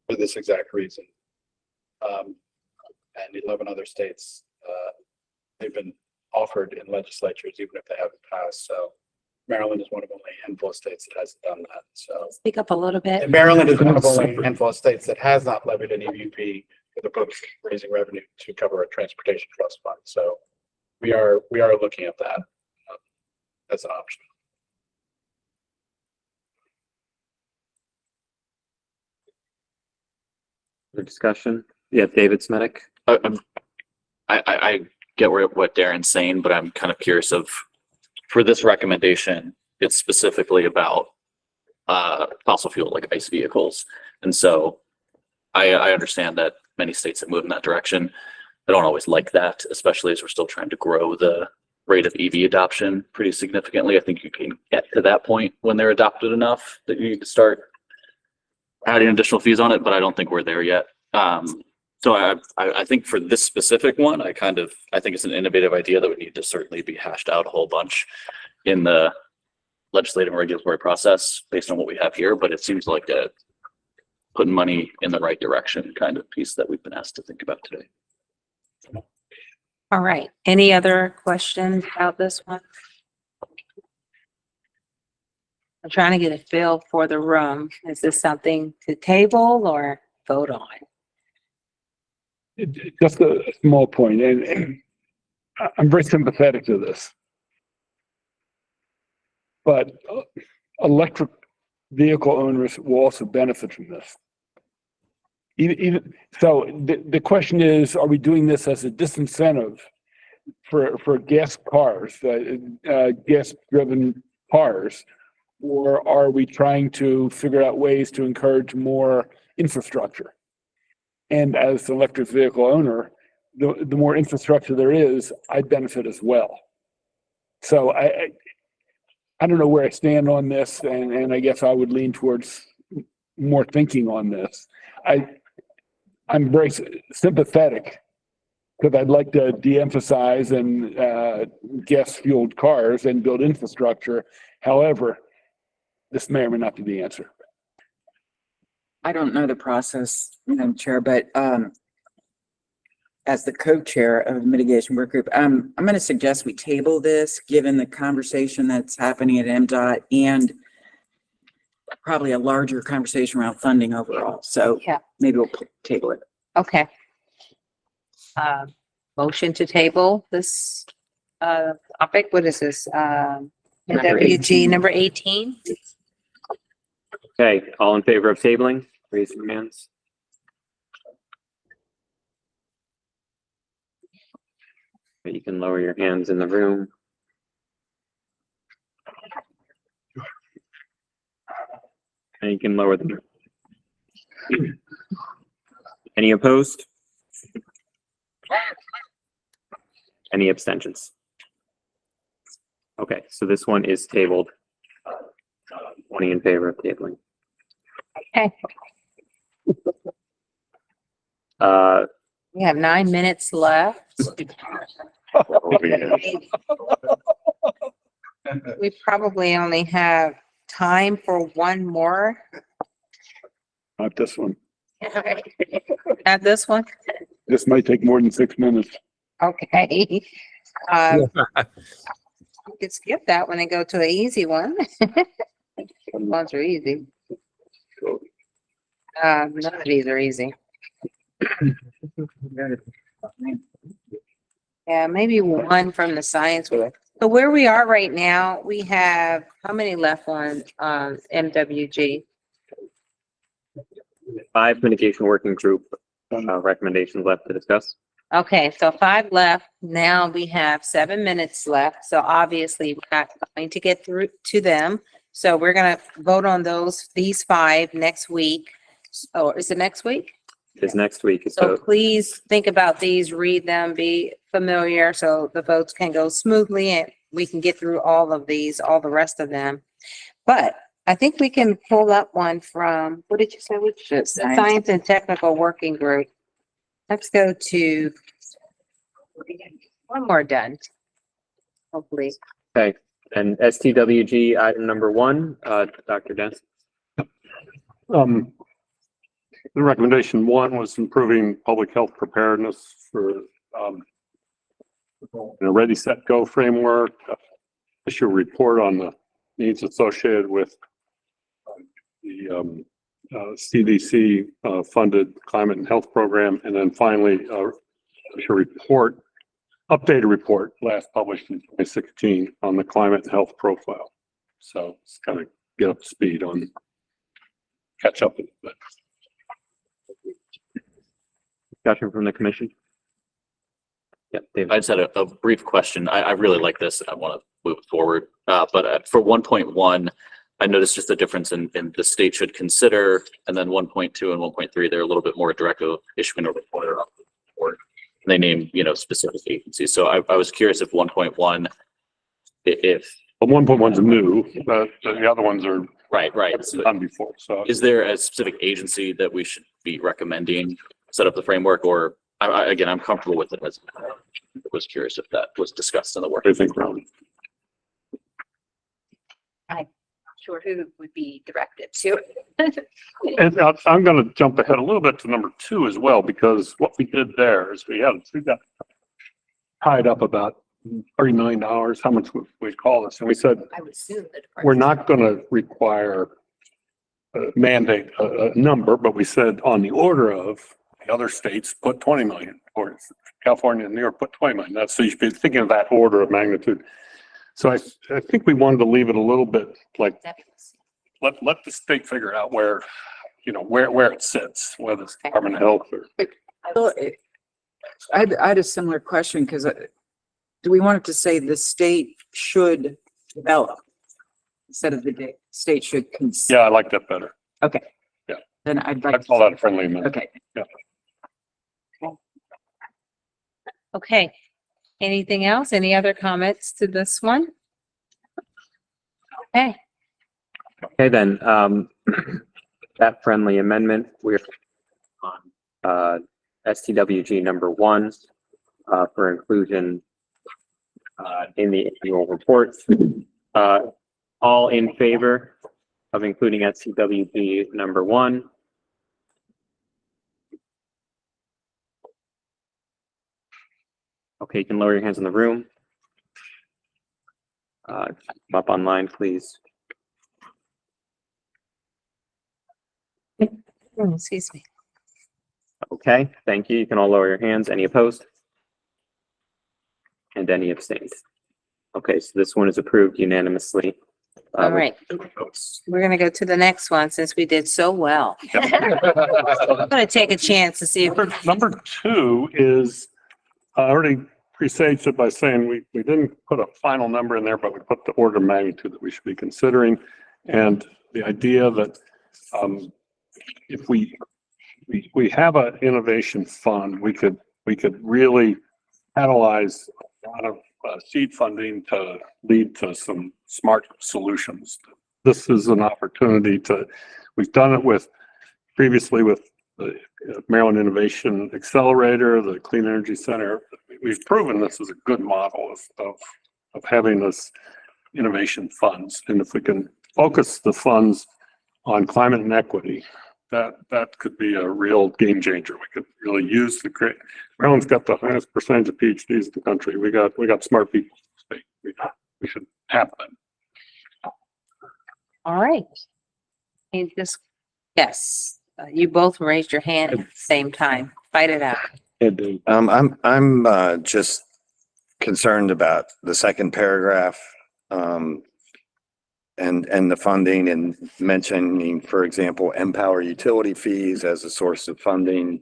for this exact reason. And 11 other states, they've been offered in legislatures, even if they haven't passed. So Maryland is one of only a handful of states that hasn't done that. So Speak up a little bit. and Maryland is one of only a handful of states that has not levied an EV fee for the purpose of raising revenue to cover a transportation trust fund. So we are looking at that as an option. For discussion, yeah, David Smetic. I get what Darren's saying, but I'm kind of curious of, for this recommendation, it's specifically about fossil fuel like ICE vehicles. And so I understand that many states have moved in that direction. I don't always like that, especially as we're still trying to grow the rate of EV adoption pretty significantly. I think you can get to that point when they're adopted enough that you need to start adding additional fees on it, but I don't think we're there yet. So I think for this specific one, I think it's an innovative idea that would need to certainly be hashed out a whole bunch in the legislative and regulatory process based on what we have here, but it seems like a putting money in the right direction kind of piece that we've been asked to think about today. All right. Any other questions about this one? I'm trying to get a feel for the room. Is this something to table or vote on? Just a small point, and I'm very sympathetic to this. But electric vehicle owners will also benefit from this. So the question is, are we doing this as a disincentive for gas cars, gas-driven cars, or are we trying to figure out ways to encourage more infrastructure? And as an electric vehicle owner, the more infrastructure there is, I benefit as well. So I don't know where I stand on this, and I guess I would lean towards more thinking on this. I'm very sympathetic because I'd like to de-emphasize and gas-fueled cars and build infrastructure. However, this may or may not be the answer. I don't know the process, Madam Chair, but as the co-chair of the mitigation work group, I'm going to suggest we table this, given the conversation that's happening at MDOT and probably a larger conversation around funding overall. So Yeah. maybe we'll table it. Okay. Motion to table this topic. What is this? Number WG 18. number 18? Okay, all in favor of tabling, raise your hands. You can lower your hands in the room. And you can lower them. Any opposed? Any abstentions? Okay, so this one is tabled. 20 in favor of tabling. Okay. We have 9 minutes left. We probably only have time for one more. Not this one. At this one? This might take more than 6 minutes. Okay. You could skip that one and go to the easy one. Some ones are easy. None of these are easy. Yeah, maybe one from the science one. So where we are right now, we have, how many left on, MWG? 5 mitigation working group recommendations left to discuss. Okay, so 5 left. Now we have 7 minutes left. So obviously we're not going to get through to them. So we're gonna vote on these 5 next week. Or is it next week? Is next week. So please think about these, read them, be familiar so the votes can go smoothly and we can get through all of these, all the rest of them. But I think we can pull up one from, what did you say? Which Science and Technical Working Group. Let's go to one more done. Hopefully. Okay, and STWG item number 1, Dr. Dent. The recommendation 1 was improving public health preparedness for in a Ready, Set, Go framework, issue a report on the needs associated with the CDC funded climate and health program, and then finally issue a report, updated report last published in 2016 on the climate and health profile. So it's kind of get up to speed on, catch up with it. Discussion from the commission. Yep, David. I just had a brief question. I really like this and I want to move it forward. But for 1.1, I noticed just the difference in the state should consider, and then 1.2 and 1.3, they're a little bit more direct of issuing a report or they name, specific agencies. So I was curious if 1.1, if. But 1.1's new, but the other ones are Right. done before, so. Is there a specific agency that we should be recommending set up the framework, or again, I'm comfortable with it as, I was curious if that was discussed in the work. I think, Ron. I'm sure who would be directed to. And I'm going to jump ahead a little bit to number 2 as well, because what we did there is we got tied up about $30 million, how much we call this, and we said, I would assume that. we're not going to require mandate a number, but we said on the order of the other states put 20 million, or California and New York put 20 million. That's, so you should be thinking of that order of magnitude. So I think we wanted to leave it a little bit like, let the state figure out where, where it sits, whether it's Department of Health or. Well, I had a similar question, because do we want it to say the state should develop instead of the state should consider? Yeah, I like that better. Okay. Yeah. Then I'd like. I call that a friendly amendment. Okay. Yeah. Okay. Anything else? Any other comments to this one? Okay. Okay, then, that friendly amendment, we're on, STWG number 1, for inclusion, in the annual report. All in favor of including STWG number 1? Okay, you can lower your hands in the room. Come up online, please. Oh, excuse me. Okay, thank you. You can all lower your hands. Any opposed? And any abstained? Okay, so this one is approved unanimously. All right. We're gonna go to the next one since we did so well. I'm gonna take a chance to see if. Number 2 is, I already presaged it by saying we didn't put a final number in there, but we put the order of magnitude that we should be considering. And the idea that if we have an innovation fund, we could really analyze a lot of seed funding to lead to some smart solutions. This is an opportunity we've done it previously with the Maryland Innovation Accelerator, the Clean Energy Center. We've proven this is a good model of having this innovation funds. And if we can focus the funds on climate and equity, that could be a real game changer. We could really use Maryland's got the highest percentage of PhDs in the country. We got smart people in the state. We should have them. All right. And just, yes, you both raised your hand at the same time. Fight it out. I'm just concerned about the second paragraph, and the funding and mentioning, for example, Empower utility fees as a source of funding.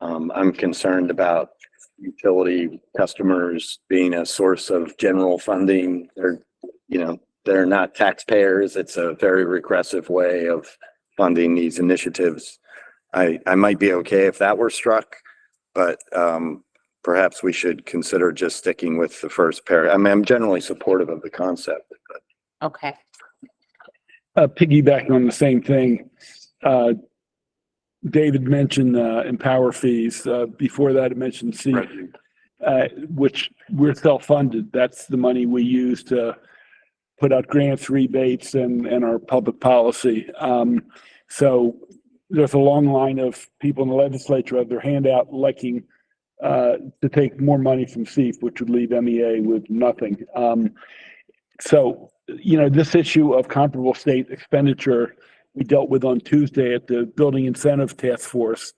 I'm concerned about utility customers being a source of general funding. They're not taxpayers. It's a very regressive way of funding these initiatives. I might be okay if that were struck, but perhaps we should consider just sticking with the first paragraph. I mean, I'm generally supportive of the concept. But. Okay. Piggybacking on the same thing, David mentioned Empower fees. Before that, it mentioned seed, which we're self-funded. That's the money we use to put out grants, rebates, and our public policy. So there's a long line of people in the legislature have their hand out liking to take more money from SEEF, which would leave MEA with nothing. This issue of comparable state expenditure, we dealt with on Tuesday at the Building Incentive Task Force,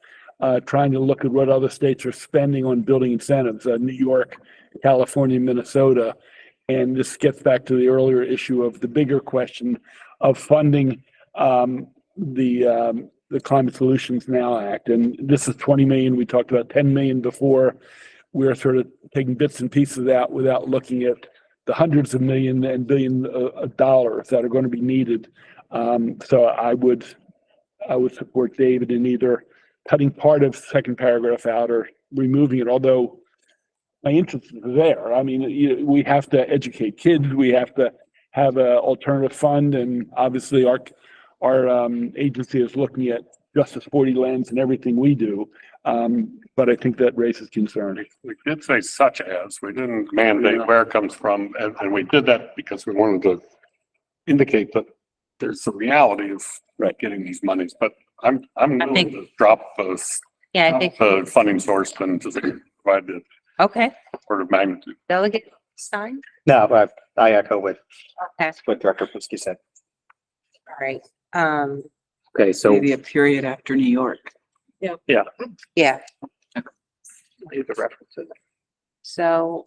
trying to look at what other states are spending on building incentives, New York, California, Minnesota. And this gets back to the earlier issue of the bigger question of funding the Climate Solutions Now Act. And this is 20 million. We talked about 10 million before. We're sort of taking bits and pieces of that without looking at the hundreds of million and billion of dollars that are going to be needed. So I would support David in either cutting part of the second paragraph out or removing it, although my interest is there. I mean, we have to educate kids. We have to have an alternative fund. And obviously our agency is looking at Justice 40 lens and everything we do. But I think that raises concern. We did say such as, we didn't mandate where it comes from, and we did that because we wanted to indicate that there's a reality of getting these monies, but I'm willing to drop those, Yeah, I think, the funding source and just provide the okay, sort of magnitude. Delegate Stein? No, I echo what Okay, Director Pinsky said. all right. Okay, so Maybe a period after New York. yeah, Yeah, leave the references. so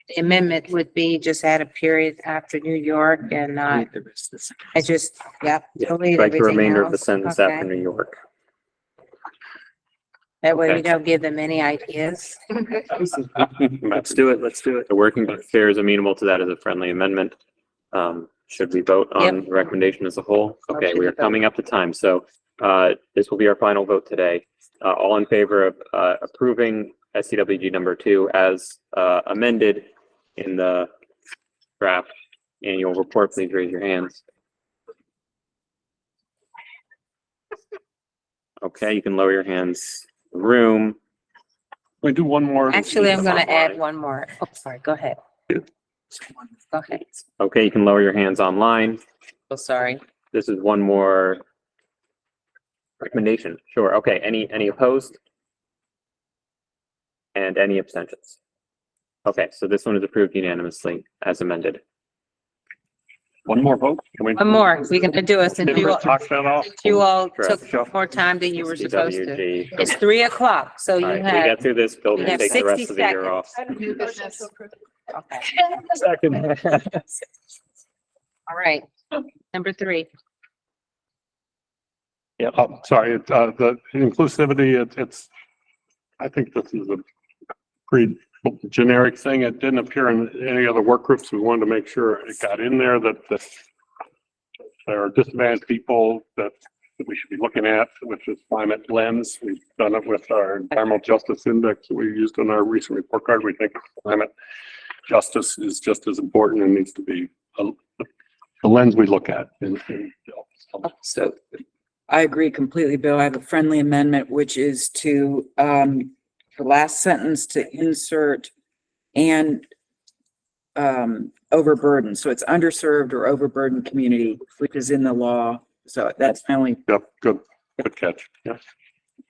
the amendment would be just add a period after New York and not, The rest of the I just, yep. delete Strike the everything remainder of the else. sentence Okay. after New York. That way we Okay. don't give them any ideas. Let's do it. Let's do it. The working group fair is amenable to that as a friendly amendment. Should we vote on the recommendation as a whole? Okay, we are coming up to time, so this will be our final vote today. All in favor of approving SCWG number 2 as amended in the draft annual report, please raise your hands. Okay, you can lower your hands in the room. We do one more. Actually, I'm gonna add Online. one more. Oh, sorry, go ahead. Go ahead. Okay, you can lower your hands online. Oh, sorry. This is one more recommendation. Sure. Okay. Any opposed? And any abstentions? Okay, so this one is approved unanimously as amended. One more vote? Can we? One more. We can do it since Did we you, knock that off? you all Correct. took more time than you were supposed to. SCWG. It's 3:00, so All you right, we have, get through this, Bill you can have take the 60 rest of the year off. New business. okay. Second. All right. Number 3. Yeah, sorry, the inclusivity, it's, I think this is a pretty generic thing. It didn't appear in any other work groups. We wanted to make sure it got in there that there are disadvantaged people that we should be looking at, which is climate lens. We've done it with our environmental justice index that we used in our recent report card. We think climate justice is just as important and needs to be the lens we look at So I agree completely, Bill. I have a friendly amendment, which is to, the last sentence to insert and overburdened. So it's underserved or overburdened community, which is in the law. So that's my only. Yep, good catch. Yeah.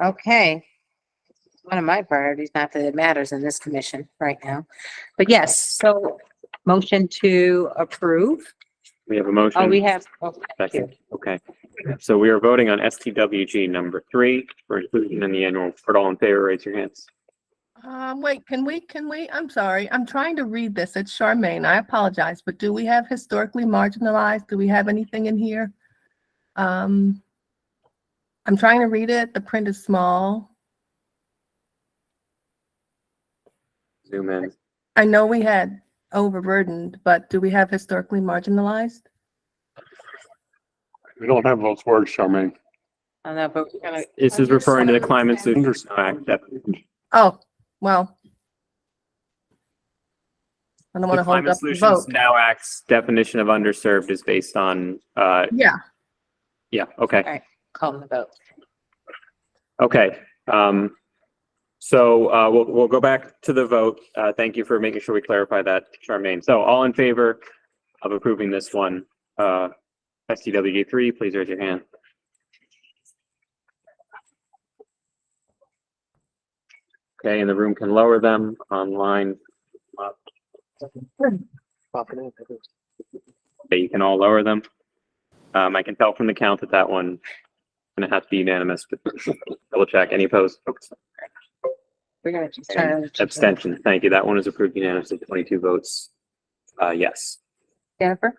Okay. One of my priorities, not that it matters in this commission right now, but yes, so motion to approve. We have a motion. Oh, we have, oh, thank you. Second. Okay. So we are voting on STWG number 3 for inclusion in the annual report. All in favor, raise your hands. Wait, can we, I'm sorry, I'm trying to read this. It's Charmaine. I apologize, but do we have historically marginalized? Do we have anything in here? I'm trying to read it. The print is small. Zoom in. I know we had overburdened, but do we have historically marginalized? We don't have those words, Charmaine. I know, but we're gonna, This is referring to the Climate Solutions Act. Oh, well. I don't want The to hold Climate up the Solutions vote. Now Act's definition of underserved is based on, Yeah, yeah, okay. all right, call the vote. Okay, so we'll go back to the vote. Thank you for making sure we clarify that, Charmaine. So all in favor of approving this one, STWG 3, please raise your hand. Okay, and the room can lower them online. Okay, you can all lower them. I can tell from the count that that one gonna have to be unanimous, but double check. Any opposed? We're gonna just turn. Abstention. Thank you. That one is approved unanimously, 22 votes. Yes. Jennifer?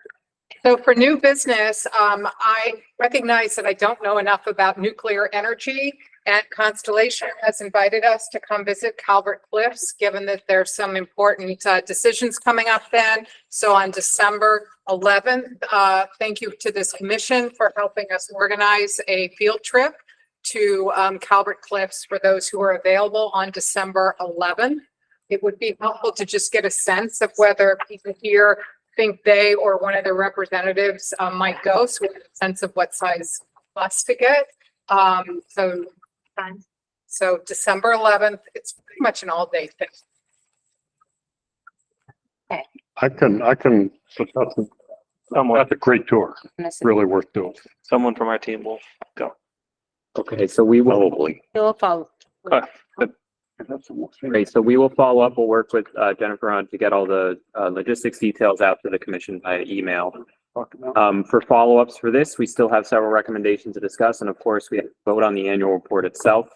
So for new business, I recognize that I don't know enough about nuclear energy. And Constellation has invited us to come visit Calvert Cliffs, given that there's some important decisions coming up then. So on December 11th, thank you to this commission for helping us organize a field trip to Calvert Cliffs for those who are available on December 11th. It would be helpful to just get a sense of whether people here think they or one of their representatives might go, so we have a sense of what size bus to get. So December 11th, it's pretty much an all-day thing. I can, that's a great tour. Really worth doing. Someone from our team will go. Okay, so we will. Probably. You'll follow. Great, so we will follow up. We'll work with Jennifer on to get all the logistics details out to the commission by email. For follow-ups for this, we still have several recommendations to discuss, and of course, we have to vote on the annual report itself.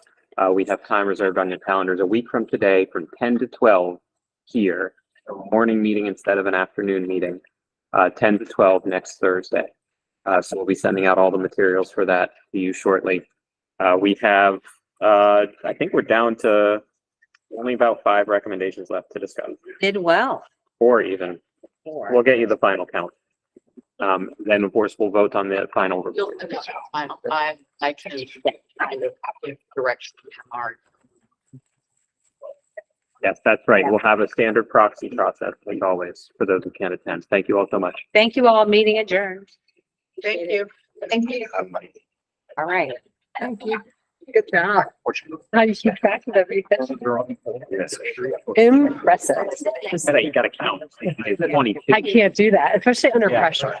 We have time reserved on your calendars a week from today from 10 to 12 here, a morning meeting instead of an afternoon meeting, 10 to 12 next Thursday. So we'll be sending out all the materials for that to you shortly. We have, I think we're down to only about 5 recommendations left to discuss. Did well. 4 even. We'll get you the final count. Then of course, we'll vote on the final You'll, report. I can kind of give direction tomorrow. Yes, that's right. We'll have a standard proxy process like always for those who can't attend. Thank you all so much. Thank you all. Meeting adjourned. Thank you. Thank you. All right. Thank you. Good job. How do you keep track of everything? Impressive. You gotta count. 22. I can't do that, especially under Yeah. pressure.